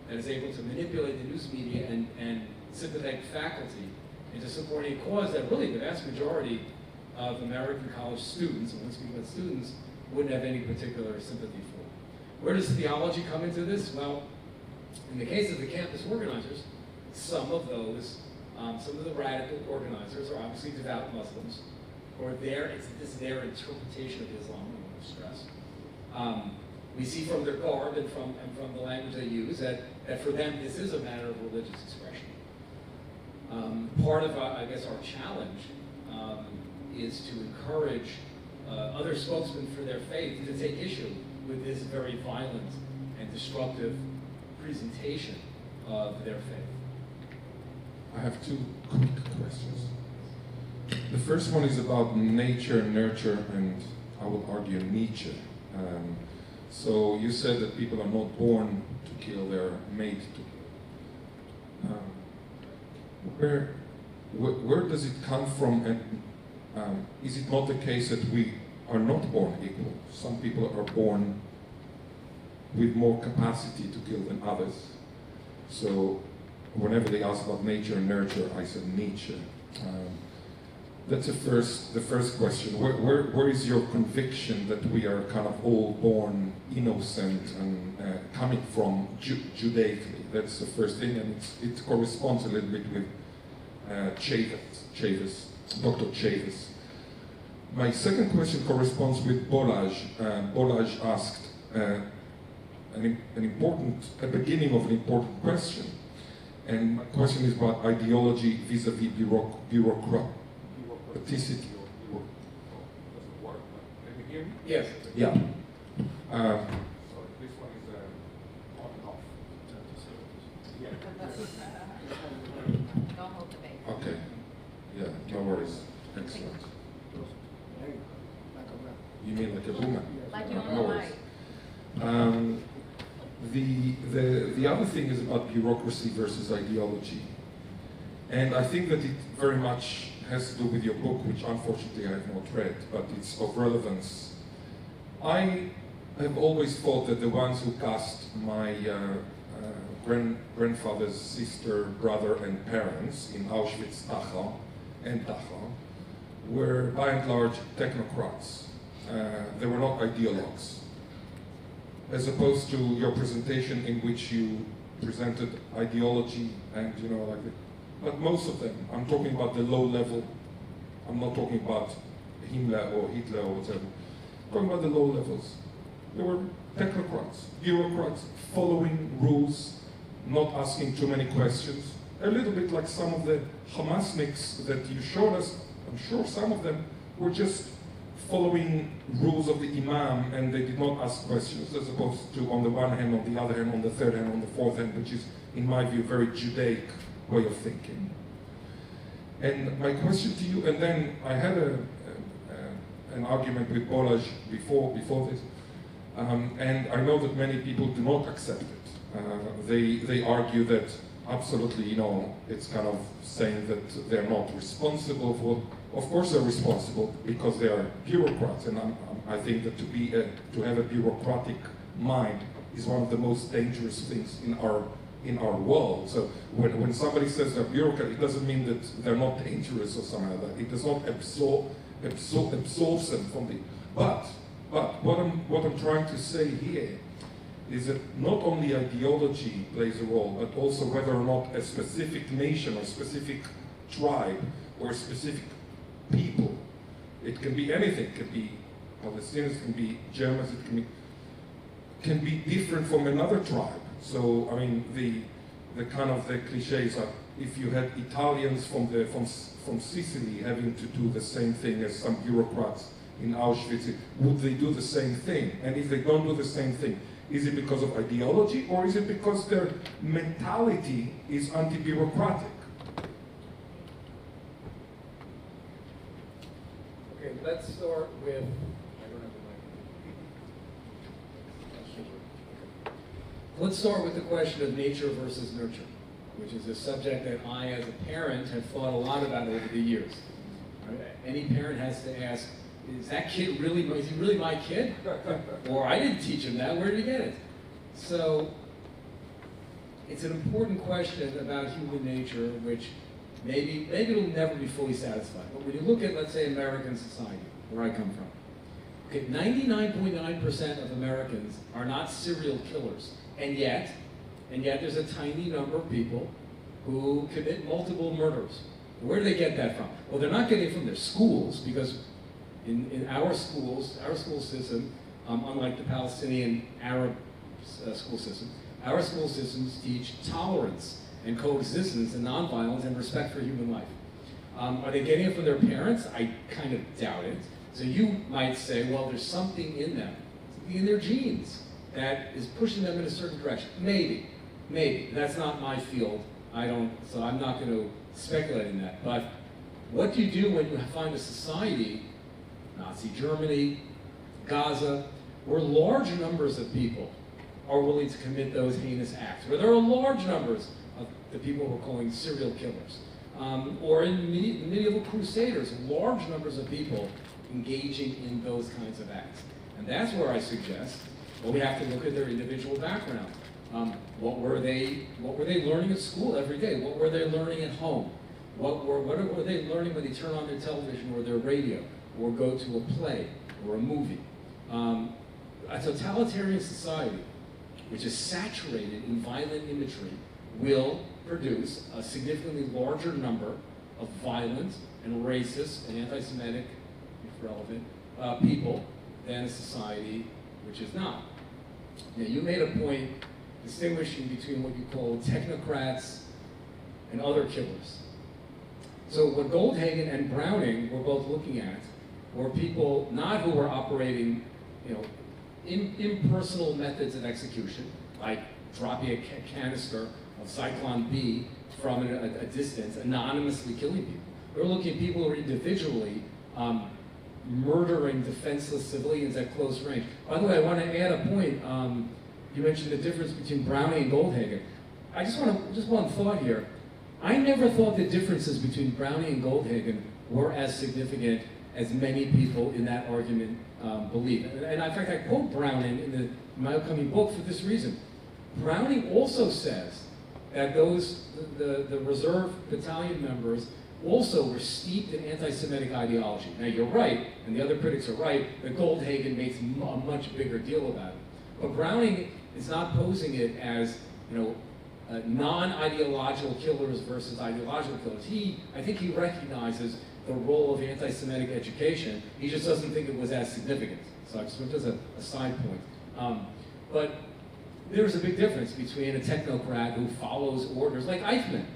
that is able to manipulate the news media and sympathetic faculty into supporting a cause that really the vast majority of American college students, and when we speak about students, wouldn't have any particular sympathy for. Where does theology come into this? Well, in the case of the campus organizers, some of the radical organizers are obviously devout Muslims, or this is their interpretation of Islam, I want to stress. We see from their garb and from the language they use that for them this is a matter of religious expression. Part of, I guess, our challenge is to encourage other spokesmen for their faith to take issue with this very violent and destructive presentation of their faith.
I have two quick questions. The first one is about nature, nurture, and I would argue Nietzsche. So you said that people are not born to kill, they're made to kill. Where does it come from, and is it not the case that we are not born equal? Some people are born with more capacity to kill than others. So whenever they ask about nature and nurture, I said Nietzsche. That's the first question. Where is your conviction that we are kind of all born innocent and coming from Judaically? That's the first thing, and it corresponds a little bit with Dr. Chavis. My second question corresponds with Bolaj. Bolaj asked a beginning of an important question. And my question is about ideology vis-a-vis bureaucraticity.
Doesn't work, but can you hear me?
Yes.
Yeah.
Sorry, this one is on and off. Yeah.
Don't hold the baby.
Okay. Yeah, no worries. Excellent. You mean like a woman?
Like you
No
on the
worries.
mic.
The other thing is about bureaucracy versus ideology. And I think that it very much has to do with your book, which unfortunately I have not read, but it's of relevance. I have always thought that the ones who cast my grandfather's sister, brother, and parents in Auschwitz, Dachau, and Dachau, were by and large technocrats. They were not ideologues. As opposed to your presentation in which you presented ideology and, like that. But most of them, I'm talking about the low level, I'm not talking about Himmler or Hitler or whatever, I'm talking about the low levels. They were technocrats, bureaucrats, following rules, not asking too many questions. A little bit like some of the Hamasniks that you showed us, I'm sure some of them were just following rules of the imam and they did not ask questions, as opposed to on the one hand, on the other hand, on the third hand, on the fourth hand, which is, in my view, very Judaic way of thinking. And my question to you, and then I had an argument with Bolaj before this, and I know that many people do not accept it. They argue that absolutely, it's kind of saying that they're not responsible for. Of course, they're responsible because they are bureaucrats, and I think that to have a bureaucratic mind is one of the most dangerous things in our world. So when somebody says they're bureaucrat, it doesn't mean that they're not dangerous or something like that. It does not absolve them from the. But what I'm trying to say here is that not only ideology plays a role, but also whether or not a specific nation or specific tribe or a specific people, it can be anything, it can be Palestinians, it can be Germans, it can be different from another tribe. So, I mean, the kind of the cliches are, if you had Italians from Sicily having to do the same thing as some bureaucrats in Auschwitz, would they do the same thing? And if they don't do the same thing, is it because of ideology or is it because their mentality is anti-bureaucratic?
Okay, let's start with, I don't have the mic. let's start with the question of nature versus nurture, which is a subject that I, as a parent, have thought a lot about over the years. Right? Any parent has to ask, is that kid really, is he really my kid? Or I didn't teach him that, where did he get it? So, it's an important question about human nature, which maybe it'll never be fully satisfied. But when you look at, let's say, American society, where I come from, okay, 99.9% of Americans are not serial killers, and yet there's a tiny number of people who commit multiple murders. Where do they get that from? Well, they're not getting it from their schools, because in our schools, our school system, unlike the Palestinian Arab school system, our school systems teach tolerance and coexistence and nonviolence and respect for human life. Are they getting it from their parents? I kind of doubt it. So you might say, well, there's something in them, something in their genes that is pushing them in a certain direction. Maybe. That's not my field. So I'm not going to speculate in that. But what do you do when you find a society, Nazi Germany, Gaza, where large numbers of people are willing to commit those heinous acts, where there are large numbers of the people we're calling serial killers, or in medieval crusaders, large numbers of people engaging in those kinds of acts. And that's where I suggest, well, we have to look at their individual background. What were they learning at school every day? What were they learning at home? What were they learning when they turn on their television or their radio, or go to a play or a movie? A totalitarian society, which is saturated in violent imagery, will produce a significantly larger number of violent and racist and anti-Semitic, if relevant, people than a society which is not. Now, you made a point distinguishing between what you call technocrats and other killers. So what Goldhagen and Browning were both looking at were people not who were operating, impersonal methods of execution, like dropping a canister of Zyklon B from a distance, anonymously killing people. They were looking at people who were individually murdering defenseless civilians at close range. By the way, I want to add a point. You mentioned the difference between Browning and Goldhagen. I just one thought here. I never thought the differences between Browning and Goldhagen were as significant as many people in that argument believe. And in fact, I quote Browning in my upcoming book for this reason. Browning also says that the reserve battalion members also were steeped in anti-Semitic ideology. Now you're right, and the other critics are right, that Goldhagen makes a much bigger deal about it. But Browning is not posing it as, non-ideological killers versus ideological killers. I think he recognizes the role of anti-Semitic education. He just doesn't think it was as significant. So just a side point. But there's a big difference between a technocrat who follows orders, like Eichmann.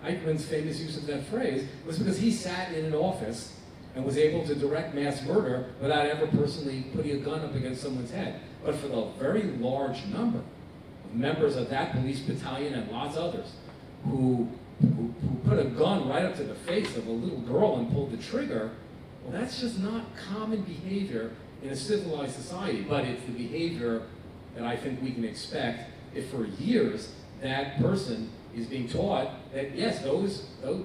Eichmann's famous use of that phrase was because he sat in an office and was able to direct mass murder without ever personally putting a gun up against someone's head. But for the very large number of members of that police battalion and lots of others who put a gun right up to the face of a little girl and pulled the trigger, well, that's just not common behavior in a civilized society, but it's the behavior that I think we can expect if for years that person is being taught that, yes,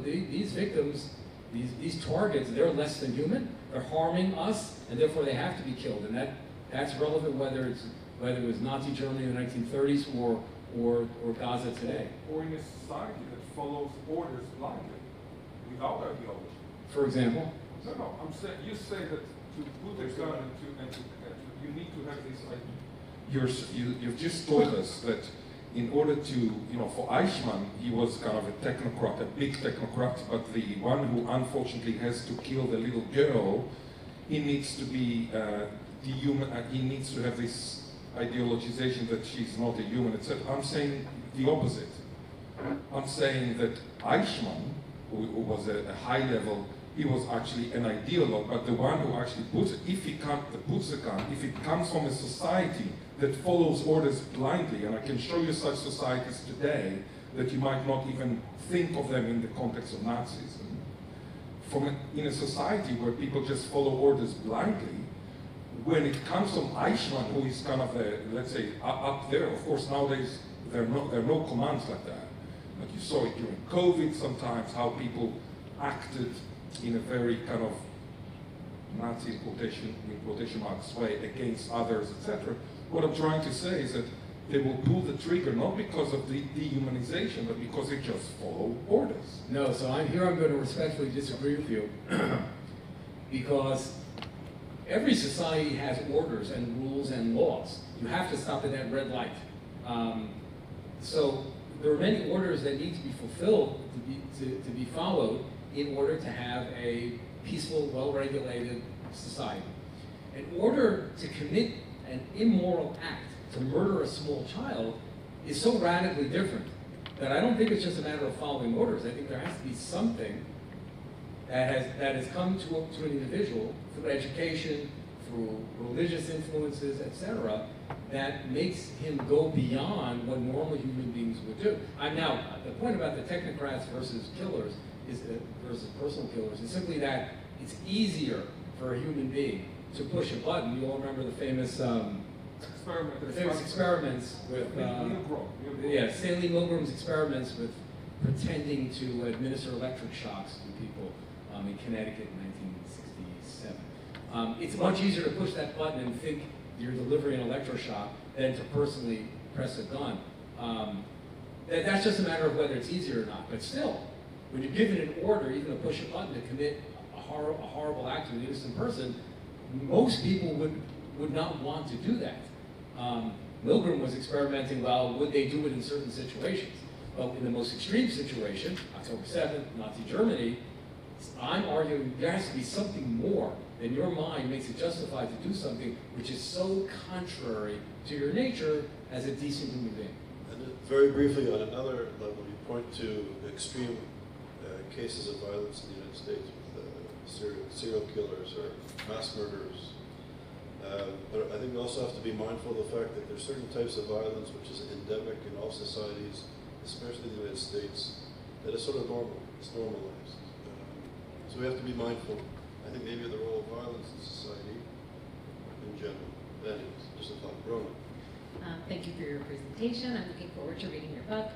these victims, these targets, they're less than human, they're harming us, and therefore they have to be killed. And that's relevant whether it was Nazi Germany in the 1930s or Gaza today.
Or in a society that follows orders blindly, without ideology.
For example?
No, I'm saying, you say that to put a gun and you need to have this idea.
You've just told us that in order to, for Eichmann, he was kind of a technocrat, a big technocrat, but the one who unfortunately has to kill the little girl, he needs to be he needs to have this ideologization that she's not a human, etc. I'm saying the opposite. I'm saying that Eichmann, who was a high level, he was actually an ideologue, but the one who actually puts it, if it comes from a society that follows orders blindly, and I can show you such societies today that you might not even think of them in the context of Nazism. In a society where people just follow orders blindly, when it comes from Eichmann, who is kind of let's say, up there, of course nowadays there are no commands like that. Like you saw it during COVID sometimes, how people acted in a very kind of Nazi in quotation marks way against others, etc. What I'm trying to say is that they will pull the trigger not because of the dehumanization, but because they just follow orders.
No, so I'm going to respectfully disagree with you because every society has orders and rules and laws. You have to stop at that red light. So there are many orders that need to be fulfilled, to be followed in order to have a peaceful, well-regulated society. In order to commit an immoral act, to murder a small child, is so radically different that I don't think it's just a matter of following orders. I think there has to be something that has come to an individual through education, through religious influences, etc., that makes him go beyond what normal human beings would do. Now, the point about the technocrats versus killers versus personal killers is simply that it's easier for a human being to push a button. You all remember the famous experiments with Stanley Milgram's experiments with pretending to administer electric shocks to people in Connecticut in 1967. It's much easier to push that button and think you're delivering an electroshock than to personally press a gun. That's just a matter of whether it's easier or not. But still, when you're given an order, even to push a button to commit a horrible act to an innocent person, most people would not want to do that. Milgram was experimenting, well, would they do it in certain situations? Well, in the most extreme situation, October 7th, Nazi Germany, I'm arguing there has to be something more than your mind makes it justified to do something which is so contrary to your nature as a decent human being.
And very briefly, on another level, you point to extreme cases of violence in the United States with serial killers or mass murderers. But I think we also have to be mindful of the fact that there's certain types of violence which is endemic in all societies, especially the United States, that is sort of normal. It's normalized. So we have to be mindful, I think, maybe of the role of violence in society in general. That is just a thought. Rona.
Thank you for your presentation. I'm looking forward to reading your book.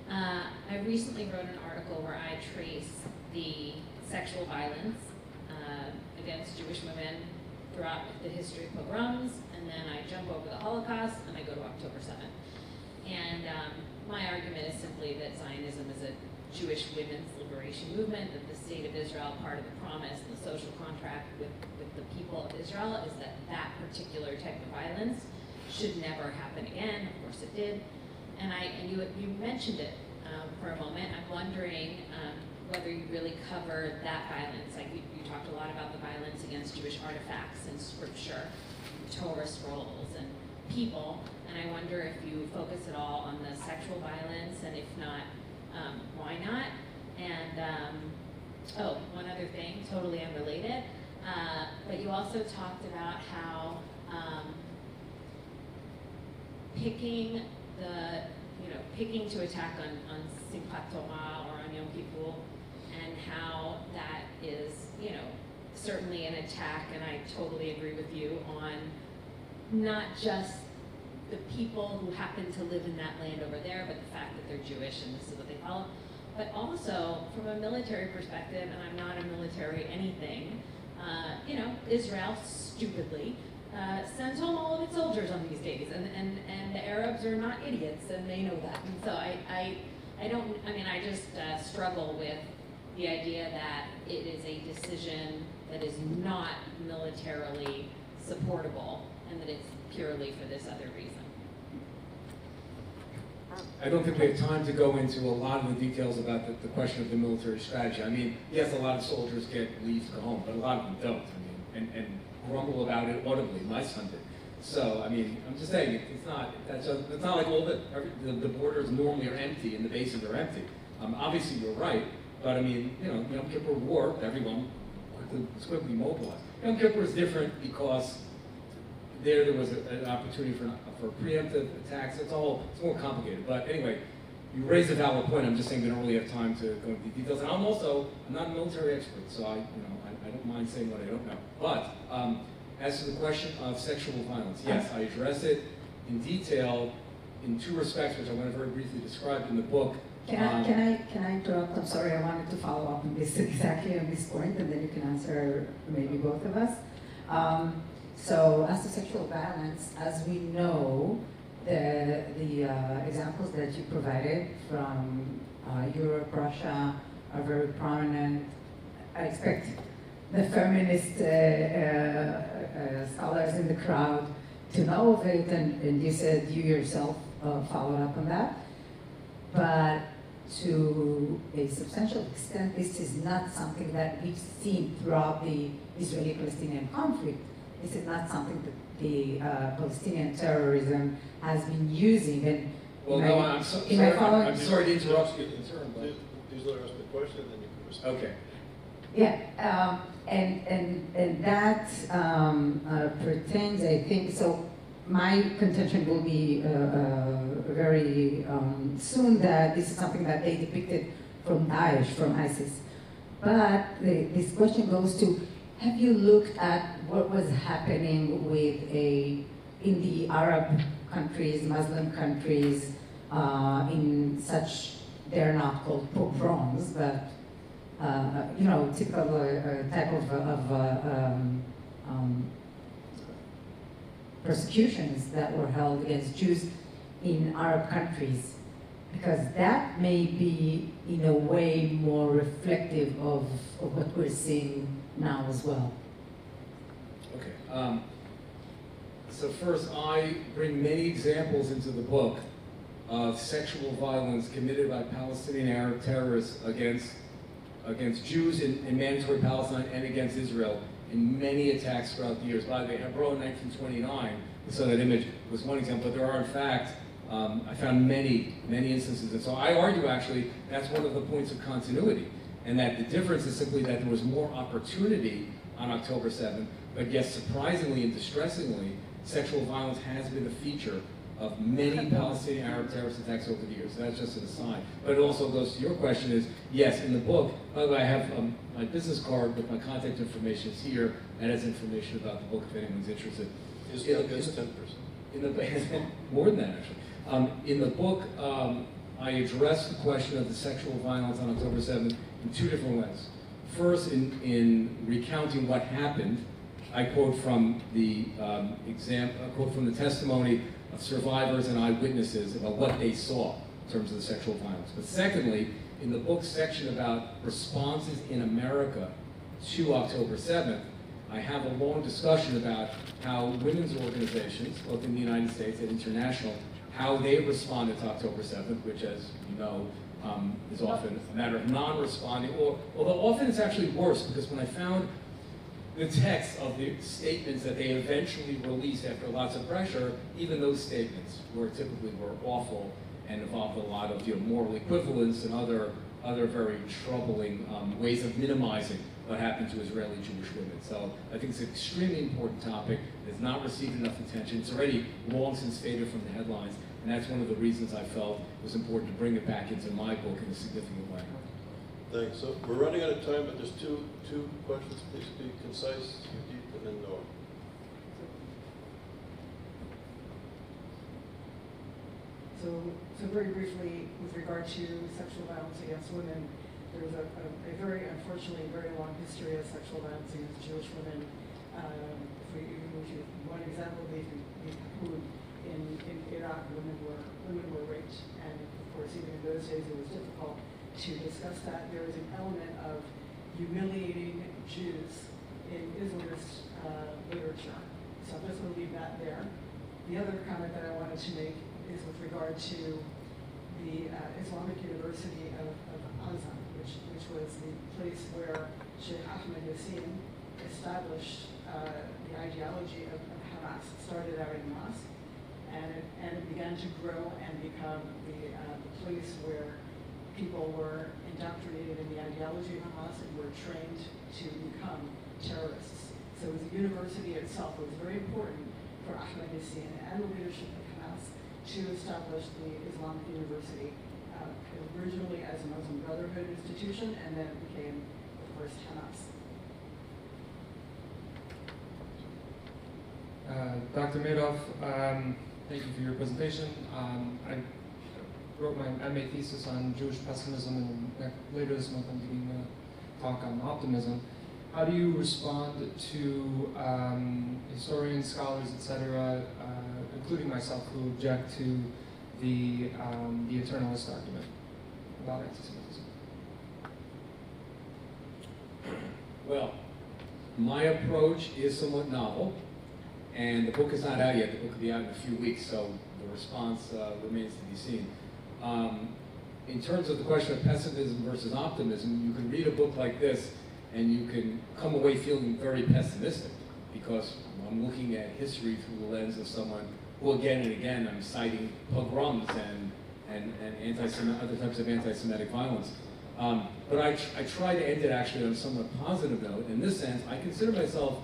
I recently wrote an article where I trace the sexual violence against Jewish women throughout the history of pogroms, and then I jump over the Holocaust, and I go to October 7th. And my argument is simply that Zionism is a Jewish women's liberation movement, that the state of Israel, part of the promise and the social contract with the people of Israel, is that that particular type of violence should never happen again. Of course it did. And you mentioned it for a moment. I'm wondering whether you really covered that violence. Like you talked a lot about the violence against Jewish artifacts and scripture, Torah scrolls and people, and I wonder if you focus at all on the sexual violence, and if not, why not? And oh, one other thing, totally unrelated, but you also talked about how picking to attack on Simchat Torah or on Yom Kippur, and how that is, certainly an attack, and I totally agree with you, on not just the people who happen to live in that land over there, but the fact that they're Jewish and this is what they follow, but also from a military perspective, and I'm not a military anything, Israel, stupidly, sends home all of its soldiers on these days, and the Arabs are not idiots, and they know that. And so I just struggle with the idea that it is a decision that is not militarily supportable, and that it's purely for this other reason.
I don't think we have time to go into a lot of the details about the question of the military strategy. I mean, yes, a lot of soldiers get leave to go home, but a lot of them don't. I mean, and grumble about it audibly. My son did. So, I mean, I'm just saying, it's not like all the borders normally are empty and the bases are empty. Obviously, you're right, but I mean, Yom Kippur War, everyone was quickly mobilized. Yom Kippur is different because there was an opportunity for preemptive attacks. It's more complicated. But anyway, you raise a valid point. I'm just saying we don't really have time to go into details. And I'm not a military expert, so I don't mind saying what I don't know. But as to the question of sexual violence, yes, I address it in detail in two respects, which I want to very briefly describe in the book.
Can I interrupt? I'm sorry, I wanted to follow up on this exactly on this point, and then you can answer maybe both of us. So as to sexual violence, as we know, the examples that you provided from Europe, Russia are very prominent. I expect the feminist scholars in the crowd to know of it, and you said you yourself followed up on that. But to a substantial extent, this is not something that we've seen throughout the Israeli-Palestinian conflict. This is not something that the Palestinian terrorism has been using. And
well, no, I'm sorry to interrupt you in turn, but
please let her ask the question, and then you can respond.
okay.
Yeah, and that pertains, I think, so my contention will be very soon that this is something that they depicted from Daesh, from ISIS. But this question goes to, have you looked at what was happening with in the Arab countries, Muslim countries, in such, they're not called pogroms, but typical type of persecutions that were held against Jews in Arab countries, because that may be, in a way, more reflective of what we're seeing now as well.
Okay. So first, I bring many examples into the book of sexual violence committed by Palestinian Arab terrorists against Jews in mandatory Palestine and against Israel in many attacks throughout the years. By the way, Hebron 1929, so that image was one example, but there are in fact, I found many instances. And so I argue actually that's one of the points of continuity, and that the difference is simply that there was more opportunity on October 7th, but yes, surprisingly and distressingly, sexual violence has been a feature of many Palestinian Arab terrorist attacks over the years. So that's just an aside. But it also goes to your question is, yes, in the book, by the way, I have my business card with my contact information is here, and has information about the book if anyone's interested.
ISGAP is 10%.
In the, more than that, actually. In the book, I address the question of the sexual violence on October 7th in two different ways. First, in recounting what happened, I quote from the testimony of survivors and eyewitnesses about what they saw in terms of the sexual violence. But secondly, in the book section about responses in America to October 7th, I have a long discussion about how women's organizations, both in the United States and international, how they responded to October 7th, which, as you know, is often a matter of non-responding, or although often it's actually worse, because when I found the text of the statements that they eventually released after lots of pressure, even those statements typically were awful and involved a lot of moral equivalence and other very troubling ways of minimizing what happened to Israeli Jewish women. So I think it's an extremely important topic. It has not received enough attention. It's already long since faded from the headlines, and that's one of the reasons I felt it was important to bring it back into my book in a significant way.
Thanks. So we're running out of time, but there's two questions. Please be concise, deep, and then Noah.
So very briefly, with regard to sexual violence against women, there's a very, unfortunately, very long history of sexual violence against Jewish women. One example, in Iraq, women were raped, and of course, even in those days, it was difficult to discuss that. There is an element of humiliating Jews in Islamist literature. So I'm just going to leave that there. The other comment that I wanted to make is with regard to the Islamic University of Azam, which was the place where Sheikh Ahmed Yassin established the ideology of Hamas. It started out in mosque, and it began to grow and become the place where people were indoctrinated in the ideology of Hamas and were trained to become terrorists. So it was a university itself. It was very important for Ahmed Yassin and the leadership of Hamas to establish the Islamic University, originally as a Muslim Brotherhood institution, and then it became, of course, Hamas.
Dr. Medoff, Thank you for your presentation. I wrote my MA thesis on Jewish pessimism, and later this month I'm giving a talk on optimism. How do you respond to historians, scholars, etc., including myself, who object to the eternalist argument about anti-Semitism?
Well, my approach is somewhat novel, and the book is not out yet. The book will be out in a few weeks, so the response remains to be seen. In terms of the question of pessimism versus optimism, you can read a book like this and you can come away feeling very pessimistic, because I'm looking at history through the lens of someone who again and again I'm citing pogroms and other types of anti-Semitic violence. But I try to end it actually on a somewhat positive note. In this sense, I consider myself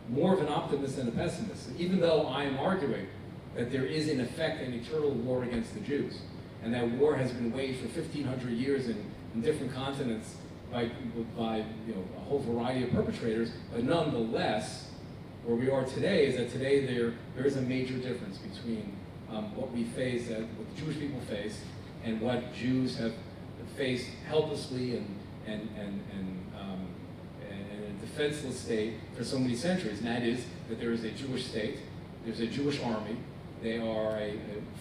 more of an optimist than a pessimist, even though I am arguing that there is in effect an eternal war against the Jews, and that war has been waged for 1,500 years in different continents by a whole variety of perpetrators. But nonetheless, where we are today is that today there is a major difference between what we face, what the Jewish people face, and what Jews have faced helplessly and a defenseless state for so many centuries. And that is that there is a Jewish state, there's a Jewish army. They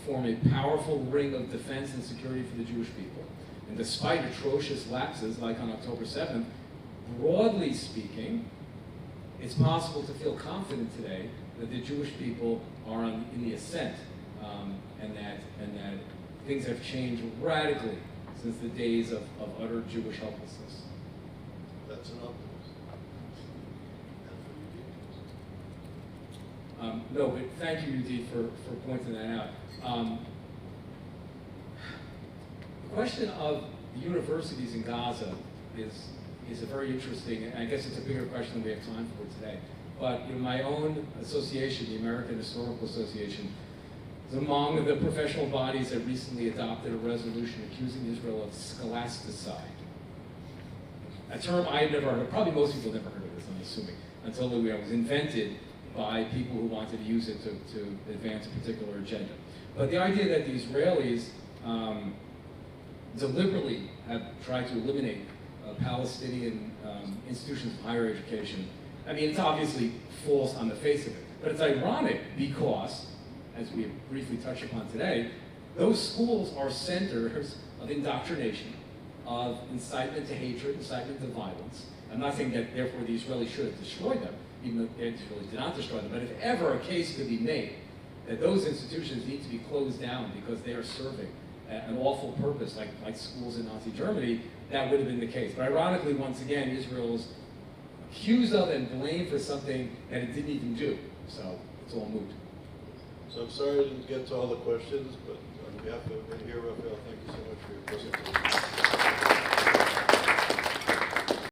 form a powerful ring of defense and security for the Jewish people. And despite atrocious lapses like on October 7th, broadly speaking, it's possible to feel confident today that the Jewish people are in the ascent, and that things have changed radically since the days of utter Jewish helplessness.
That's an optimism.
No, but thank you, Udi, for pointing that out. The question of the universities in Gaza is a very interesting, and I guess it's a bigger question than we have time for today. But my own association, the American Historical Association, is among the professional bodies that recently adopted a resolution accusing Israel of scholasticide. A term I had never heard of, probably most people never heard of this, I'm assuming, until it was invented by people who wanted to use it to advance a particular agenda. But the idea that the Israelis deliberately have tried to eliminate Palestinian institutions of higher education, I mean, it's obviously false on the face of it. But it's ironic because, as we have briefly touched upon today, those schools are centers of indoctrination, of incitement to hatred, incitement to violence. I'm not saying that, therefore, the Israelis should have destroyed them, even though the Israelis did not destroy them. But if ever a case could be made that those institutions need to be closed down because they are serving an awful purpose, like schools in Nazi Germany, that would have been the case. But ironically, once again, Israel is accused of and blamed for something that it didn't even do. So it's all moot.
So I'm sorry I didn't get to all the questions, but on behalf of everybody here, Rafael, thank you so much for your presentation.